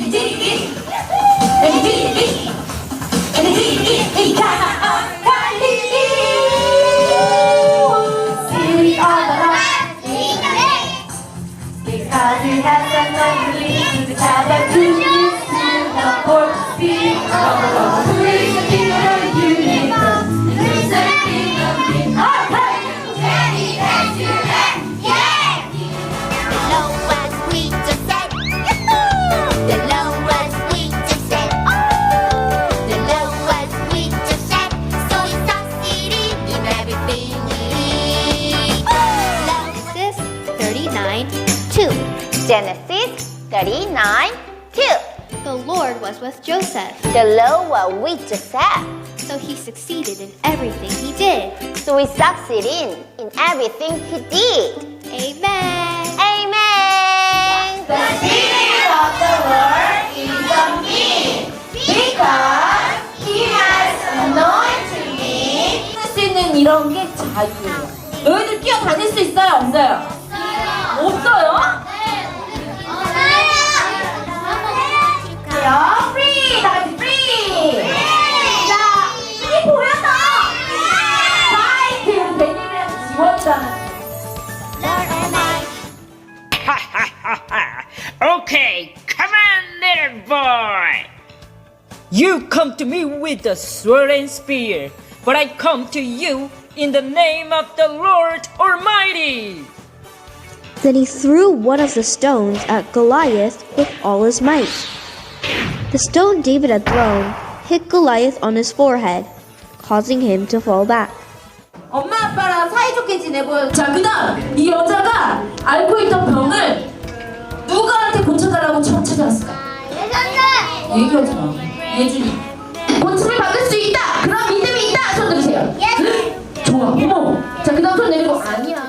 Because he has a lovely the child that chooses to the poor people. Praise the King of the universe. Praise the King of Kings. The lowest we just said. The lowest we just said. The lowest we just said. So we succeeded in everything we did. Genesis 39:2. Genesis 39:2. The Lord was with Joseph, The lower we just said. so he succeeded in everything he did. So we succeeded in everything he did. Amen. Amen. The Spirit of the Lord is on me, because He has anointed me. 할 수 있는 이런 게 자유예요. 너희들 뛰어다닐 수 있어요, 없어요? 없어요? 자, 프리! 다 같이 프리! 자, 프리 보여서! 파이팅! 베니랑 지원자는 Okay, come on, little boy. You come to me with the sword and spear, but I come to you in the name of the Lord Almighty. Then he threw one of the stones at Goliath with all his might. The stone David had thrown hit Goliath on his forehead, causing him to fall back. 엄마 아빠랑 사이좋게 지내고. 자, 그다음 이 여자가 앓고 있던 병을 누구한테 고쳐달라고 처음 찾아왔을까? 얘기하지 마. 예준이. 고침을 받을 수 있다. 그런 믿음이 있다. 손 들으세요. 좋아. 어머. 자, 그다음 손 내리고. 아니야.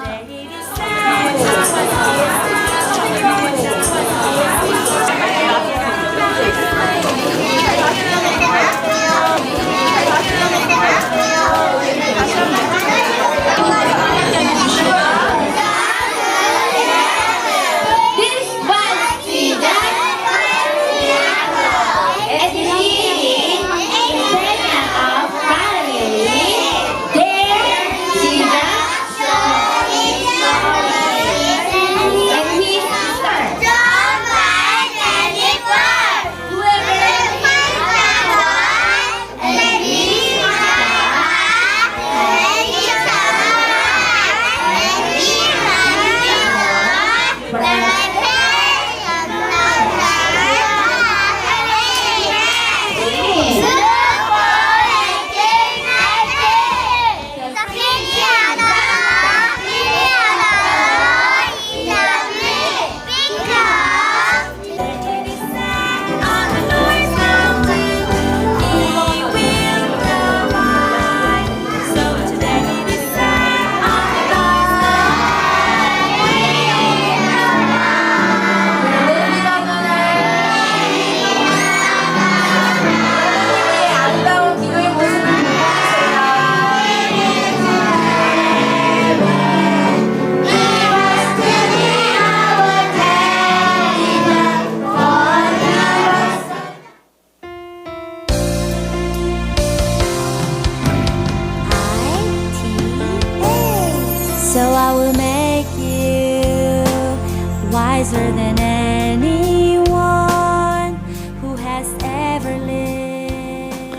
ever lived.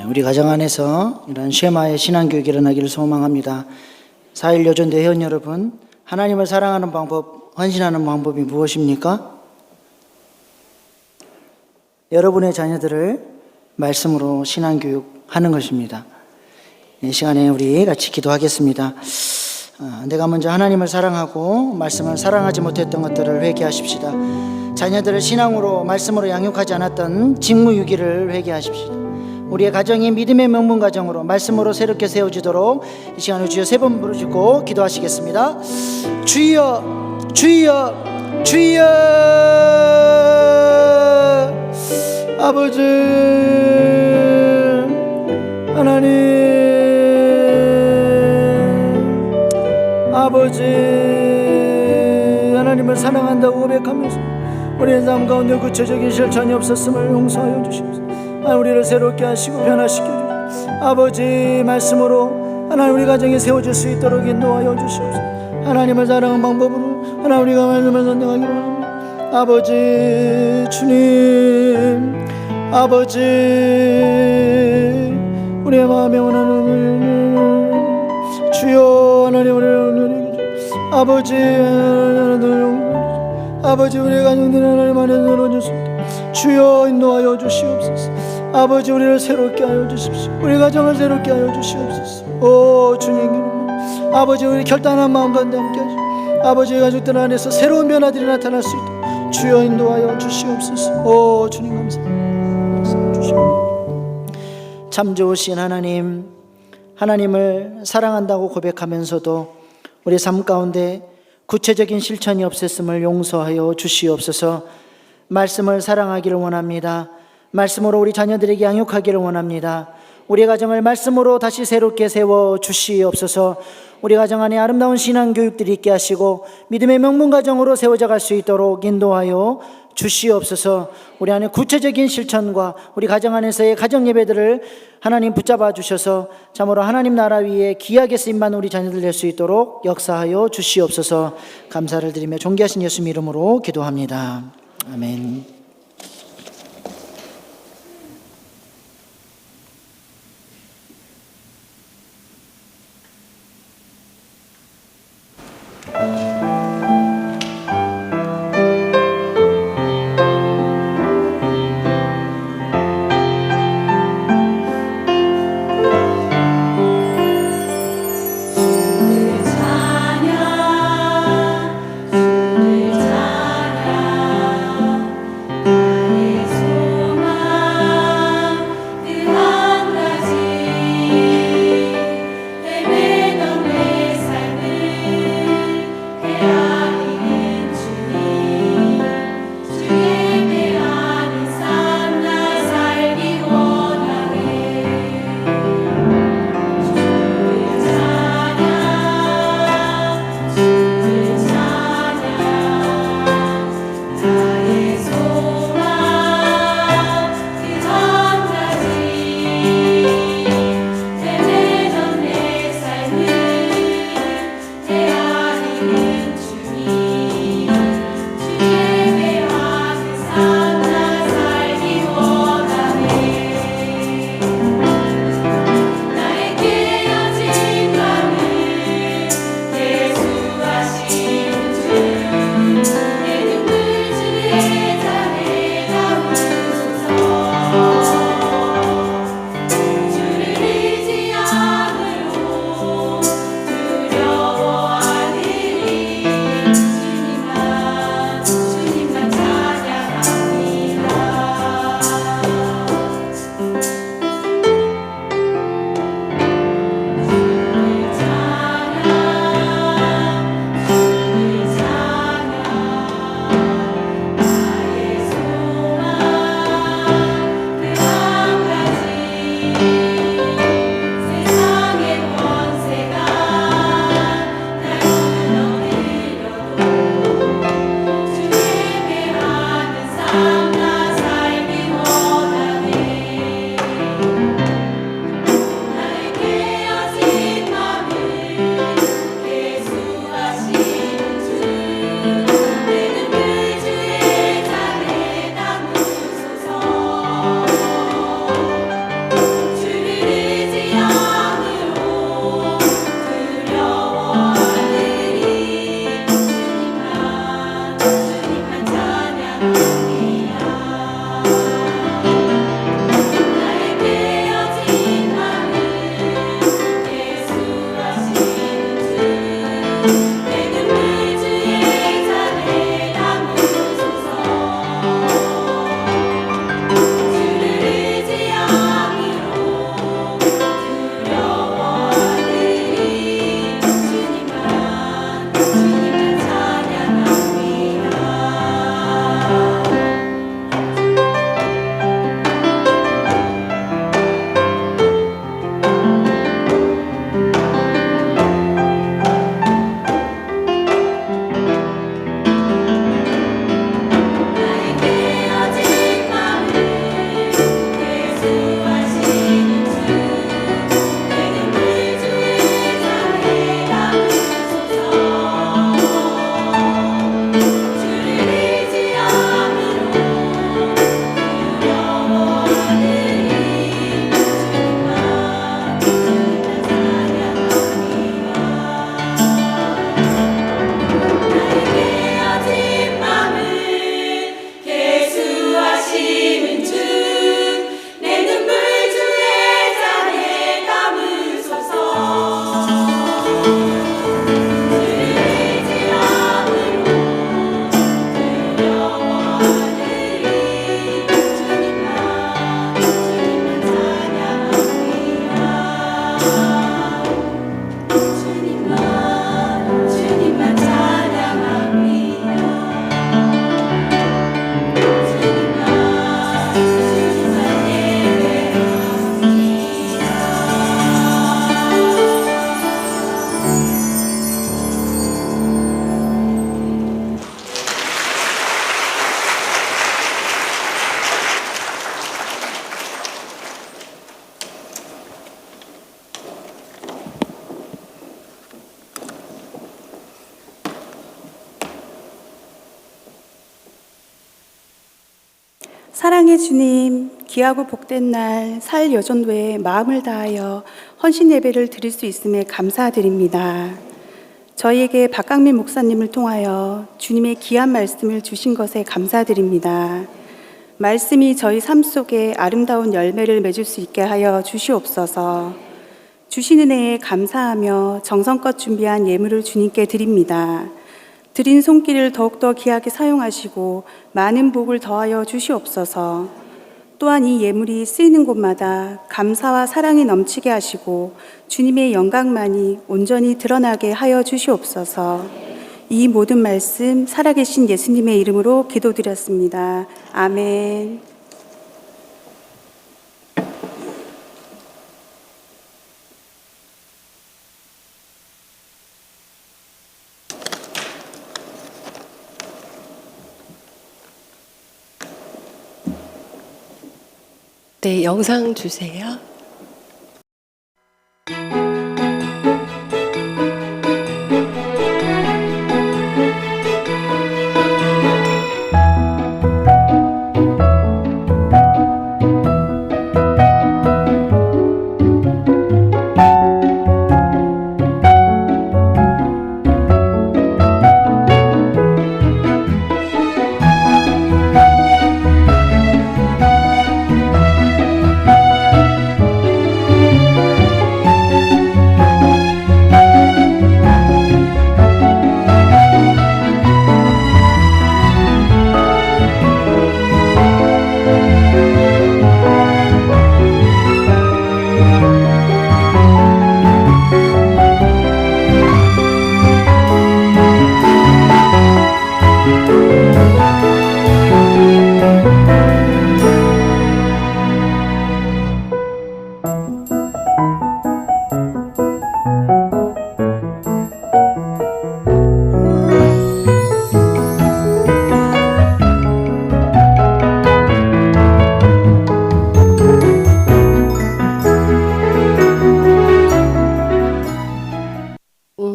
우리 가정 안에서 이런 쉐마의 신앙교육이 일어나기를 소망합니다. 4일 요전대 회원 여러분, 하나님을 사랑하는 방법, 헌신하는 방법이 무엇입니까? 여러분의 자녀들을 말씀으로 신앙교육하는 것입니다. 이 시간에 우리 같이 기도하겠습니다. 내가 먼저 하나님을 사랑하고 말씀을 사랑하지 못했던 것들을 회개하십시다. 자녀들을 신앙으로 말씀으로 양육하지 않았던 직무유기를 회개하십시다. 우리의 가정이 믿음의 명문 가정으로 말씀으로 새롭게 세워지도록 이 시간에 주여 3번 부르짖고 기도하시겠습니다. 주여 주여 주여. 아버지 하나님, 아버지 하나님을 사랑한다고 고백하면서 우리의 삶 가운데 구체적인 실천이 없었음을 용서하여 주시옵소서. 우리를 새롭게 하시고 변화시켜 주시옵소서. 아버지 말씀으로 하나님 우리 가정이 세워질 수 있도록 인도하여 주시옵소서. 하나님을 사랑하는 방법으로 하나님 우리가 말씀을 선택하기로 합니다. 아버지 주님, 아버지 우리의 마음에 원하는 주여 하나님 우리를 아버지 아버지 우리의 가정들이 하나님 안에 늘어질 수 있도록 주여 인도하여 주시옵소서. 아버지 우리를 새롭게 하여 주십시오. 우리 가정을 새롭게 하여 주시옵소서. 오 주님, 아버지 우리 결단한 마음 가운데 함께 하시고 아버지의 가족들 안에서 새로운 변화들이 나타날 수 있도록 주여 인도하여 주시옵소서. 오 주님 감사합니다. 참 좋으신 하나님, 하나님을 사랑한다고 고백하면서도 우리 삶 가운데 구체적인 실천이 없었음을 용서하여 주시옵소서. 말씀을 사랑하기를 원합니다. 말씀으로 우리 자녀들에게 양육하기를 원합니다. 우리 가정을 말씀으로 다시 새롭게 세워 주시옵소서. 우리 가정 안에 아름다운 신앙 교육들이 있게 하시고 믿음의 명문 가정으로 세워져 갈 수 있도록 인도하여 주시옵소서. 우리 안에 구체적인 실천과 우리 가정 안에서의 가정 예배들을 하나님 붙잡아 주셔서 참으로 하나님 나라 위에 귀하게 쓰임받는 우리 자녀들 될 수 있도록 역사하여 주시옵소서. 감사를 드리며 존귀하신 예수님 이름으로 기도합니다. 아멘. 사랑의 주님, 귀하고 복된 날 사일여전도에 마음을 다하여 헌신 예배를 드릴 수 있음에 감사드립니다. 저희에게 박강민 목사님을 통하여 주님의 귀한 말씀을 주신 것에 감사드립니다. 말씀이 저희 삶 속에 아름다운 열매를 맺을 수 있게 하여 주시옵소서. 주신 은혜에 감사하며 정성껏 준비한 예물을 주님께 드립니다. 드린 손길을 더욱더 귀하게 사용하시고 많은 복을 더하여 주시옵소서. 또한 이 예물이 쓰이는 곳마다 감사와 사랑이 넘치게 하시고 주님의 영광만이 온전히 드러나게 하여 주시옵소서. 이 모든 말씀 살아계신 예수님의 이름으로 기도드렸습니다. 아멘. 네, 영상 주세요.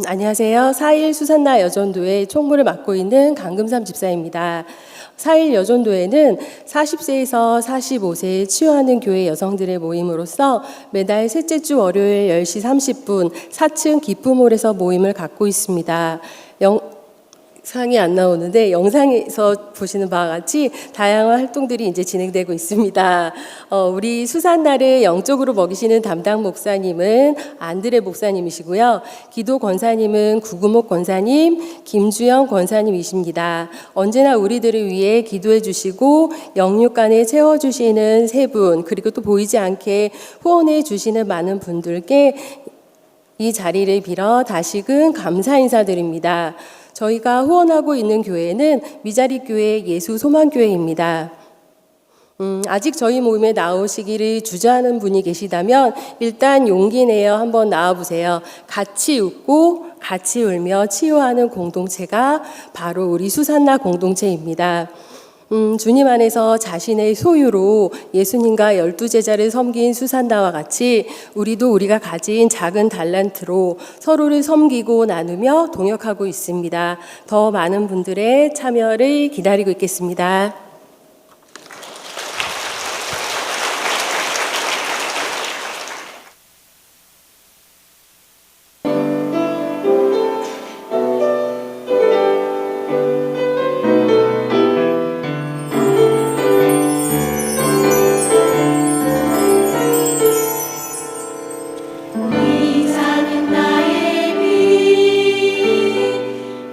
안녕하세요. 4일 수산나 여전도회 총무를 맡고 있는 강금삼 집사입니다. 4일 여전도회는 40세에서 45세에 치유하는 교회 여성들의 모임으로서 매달 셋째 주 월요일 10시 30분 4층 기쁨홀에서 모임을 갖고 있습니다. 영상이 안 나오는데 영상에서 보시는 바와 같이 다양한 활동들이 이제 진행되고 있습니다. 우리 수산나를 영적으로 먹이시는 담당 목사님은 안드레 목사님이시고요. 기도 권사님은 구구목 권사님, 김주영 권사님이십니다. 언제나 우리들을 위해 기도해 주시고 영육간에 채워주시는 세 분, 그리고 또 보이지 않게 후원해 주시는 많은 분들께 이 자리를 빌어 다시금 감사 인사드립니다. 저희가 후원하고 있는 교회는 미자리교회 예수소망교회입니다. 아직 저희 모임에 나오시기를 주저하는 분이 계시다면 일단 용기 내어 한번 나와보세요. 같이 웃고 같이 울며 치유하는 공동체가 바로 우리 수산나 공동체입니다. 주님 안에서 자신의 소유로 예수님과 12제자를 섬긴 수산나와 같이 우리도 우리가 가진 작은 달란트로 서로를 섬기고 나누며 동역하고 있습니다. 더 많은 분들의 참여를 기다리고 있겠습니다.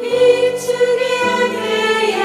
비추게 하세요.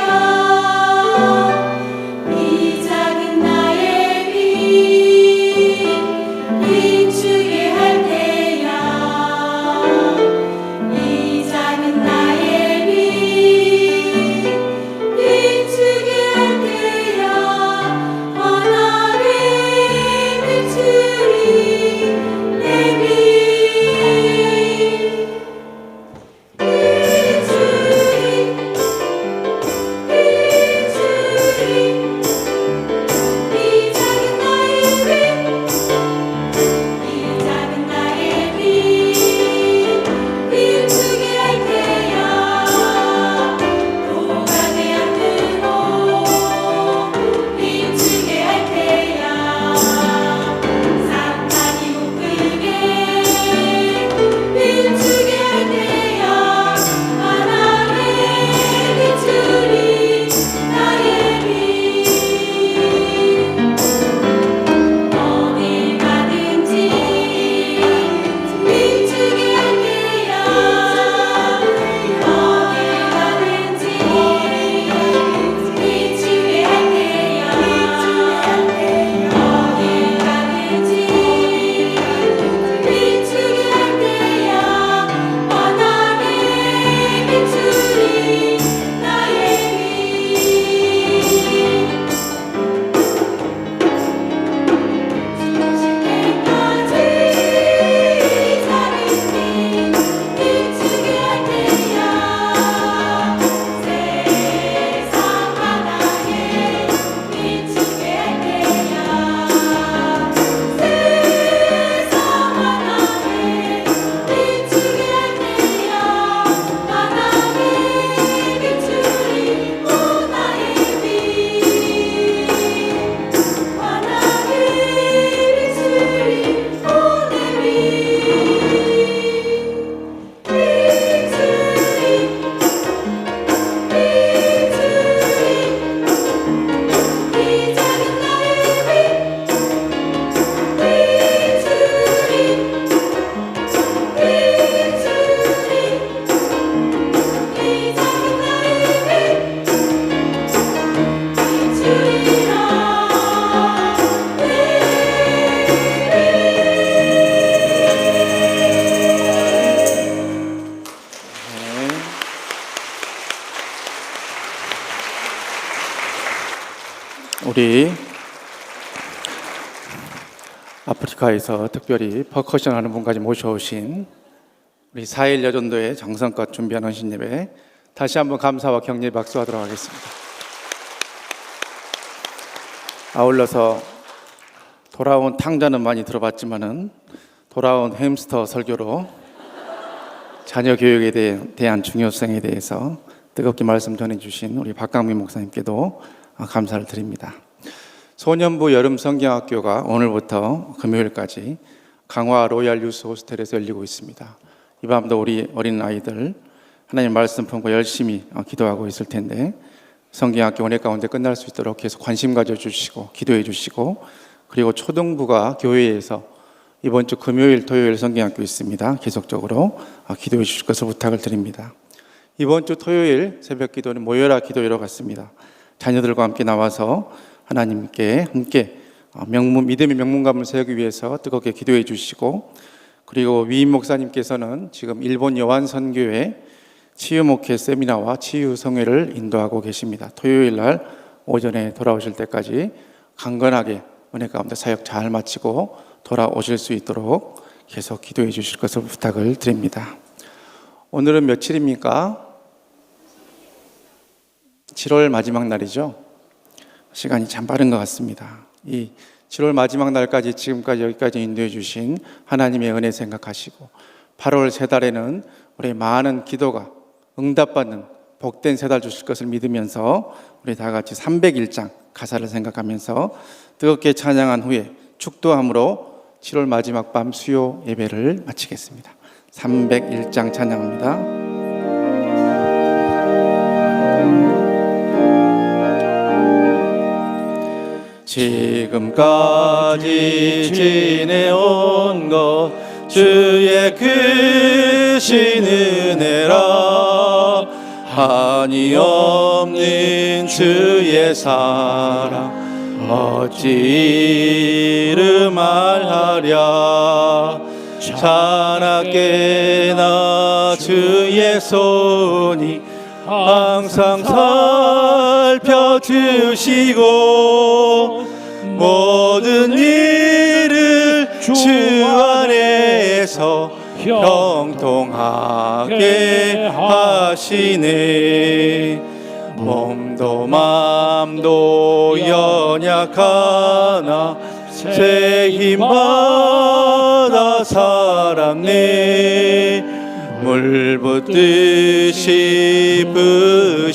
우리 아프리카에서 특별히 퍼커션 하는 분까지 모셔오신 우리 4일 여전도의 정성껏 준비한 헌신 예배, 다시 한번 감사와 격려의 박수하도록 하겠습니다. 아울러서 돌아온 탕자는 많이 들어봤지만은 돌아온 햄스터 설교로 자녀 교육에 대한 중요성에 대해서 뜨겁게 말씀 전해주신 우리 박강민 목사님께도 감사를 드립니다. 소년부 여름 성경학교가 오늘부터 금요일까지 강화 로얄 유스 호스텔에서 열리고 있습니다. 이 밤도 우리 어린 아이들 하나님 말씀 품고 열심히 기도하고 있을 텐데 성경학교 은혜 가운데 끝날 수 있도록 계속 관심 가져주시고 기도해 주시고, 그리고 초등부가 교회에서 이번 주 금요일 토요일 성경학교 있습니다. 계속적으로 기도해 주실 것을 부탁을 드립니다. 이번 주 토요일 새벽 기도는 모여라 기도회로 갔습니다. 자녀들과 함께 나와서 하나님께 함께 믿음의 명문감을 세우기 위해서 뜨겁게 기도해 주시고, 그리고 위임 목사님께서는 지금 일본 여완선교회 치유 목회 세미나와 치유 성회를 인도하고 계십니다. 토요일 날 오전에 돌아오실 때까지 강건하게 은혜 가운데 사역 잘 마치고 돌아오실 수 있도록 계속 기도해 주실 것을 부탁을 드립니다. 오늘은 며칠입니까? 7월 마지막 날이죠. 시간이 참 빠른 것 같습니다. 이 7월 마지막 날까지 지금까지 여기까지 인도해 주신 하나님의 은혜 생각하시고, 8월 세 달에는 우리 많은 기도가 응답받는 복된 세 달 주실 것을 믿으면서 우리 다 같이 301장 가사를 생각하면서 뜨겁게 찬양한 후에 축도함으로 7월 마지막 밤 수요 예배를 마치겠습니다. 301장 찬양합니다. 지금까지 지내온 것 주의 크신 은혜라, 한이 없는 주의 사랑 어찌 이루 말하랴. 자나깨나 주의 손이 항상 살펴주시고, 모든 일을 주 안에서 형통하게 하시네. 몸도 맘도 연약하나 새 힘받아 살았네. 물 붓듯이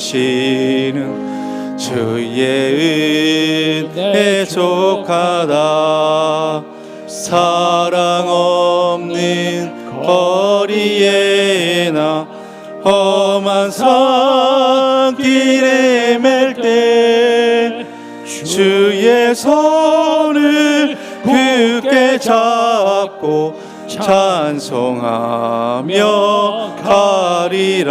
부시는 주의 은혜 족하다. 사랑 없는 거리에나 험한 산길에 맬 때 주의 손을 굳게 잡고 찬송하며 가리라.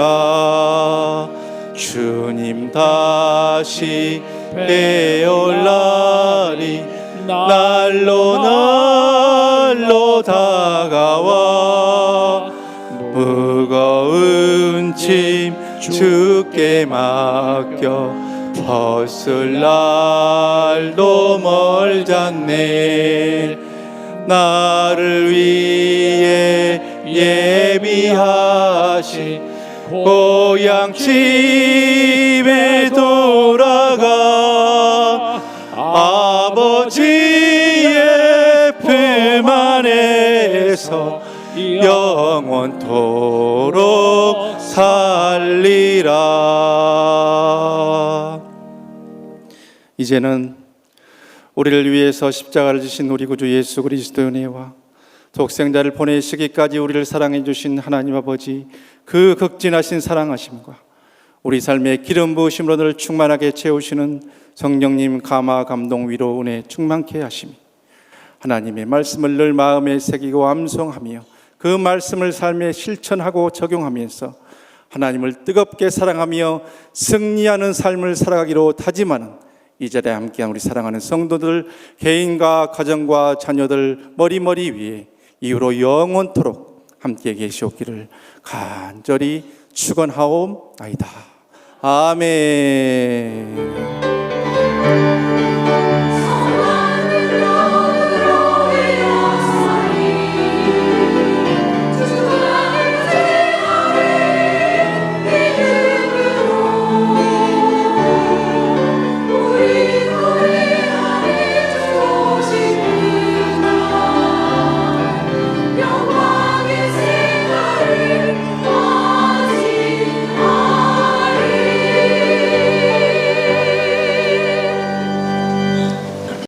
주님 다시 배올 날이 날로 날로 다가와, 무거운 짐 주께 맡겨 벗을 날도 멀잖네. 나를 위해 예비하신 고향 집에 돌아가 아버지의 품 안에서 영원토록 살리라. 이제는 우리를 위해서 십자가를 지신 우리 구주 예수 그리스도의 은혜와 독생자를 보내시기까지 우리를 사랑해 주신 하나님 아버지 그 극진하신 사랑하심과 우리 삶의 기름 부으심으로 늘 충만하게 채우시는 성령님 감화 감동 위로 은혜 충만케 하심이, 하나님의 말씀을 늘 마음에 새기고 암송하며 그 말씀을 삶에 실천하고 적용하면서 하나님을 뜨겁게 사랑하며 승리하는 삶을 살아가기로 다짐하는 이 자리에 함께한 우리 사랑하는 성도들 개인과 가정과 자녀들 머리머리 위에 이후로 영원토록 함께 계시옵기를 간절히 축원하옵나이다. 아멘.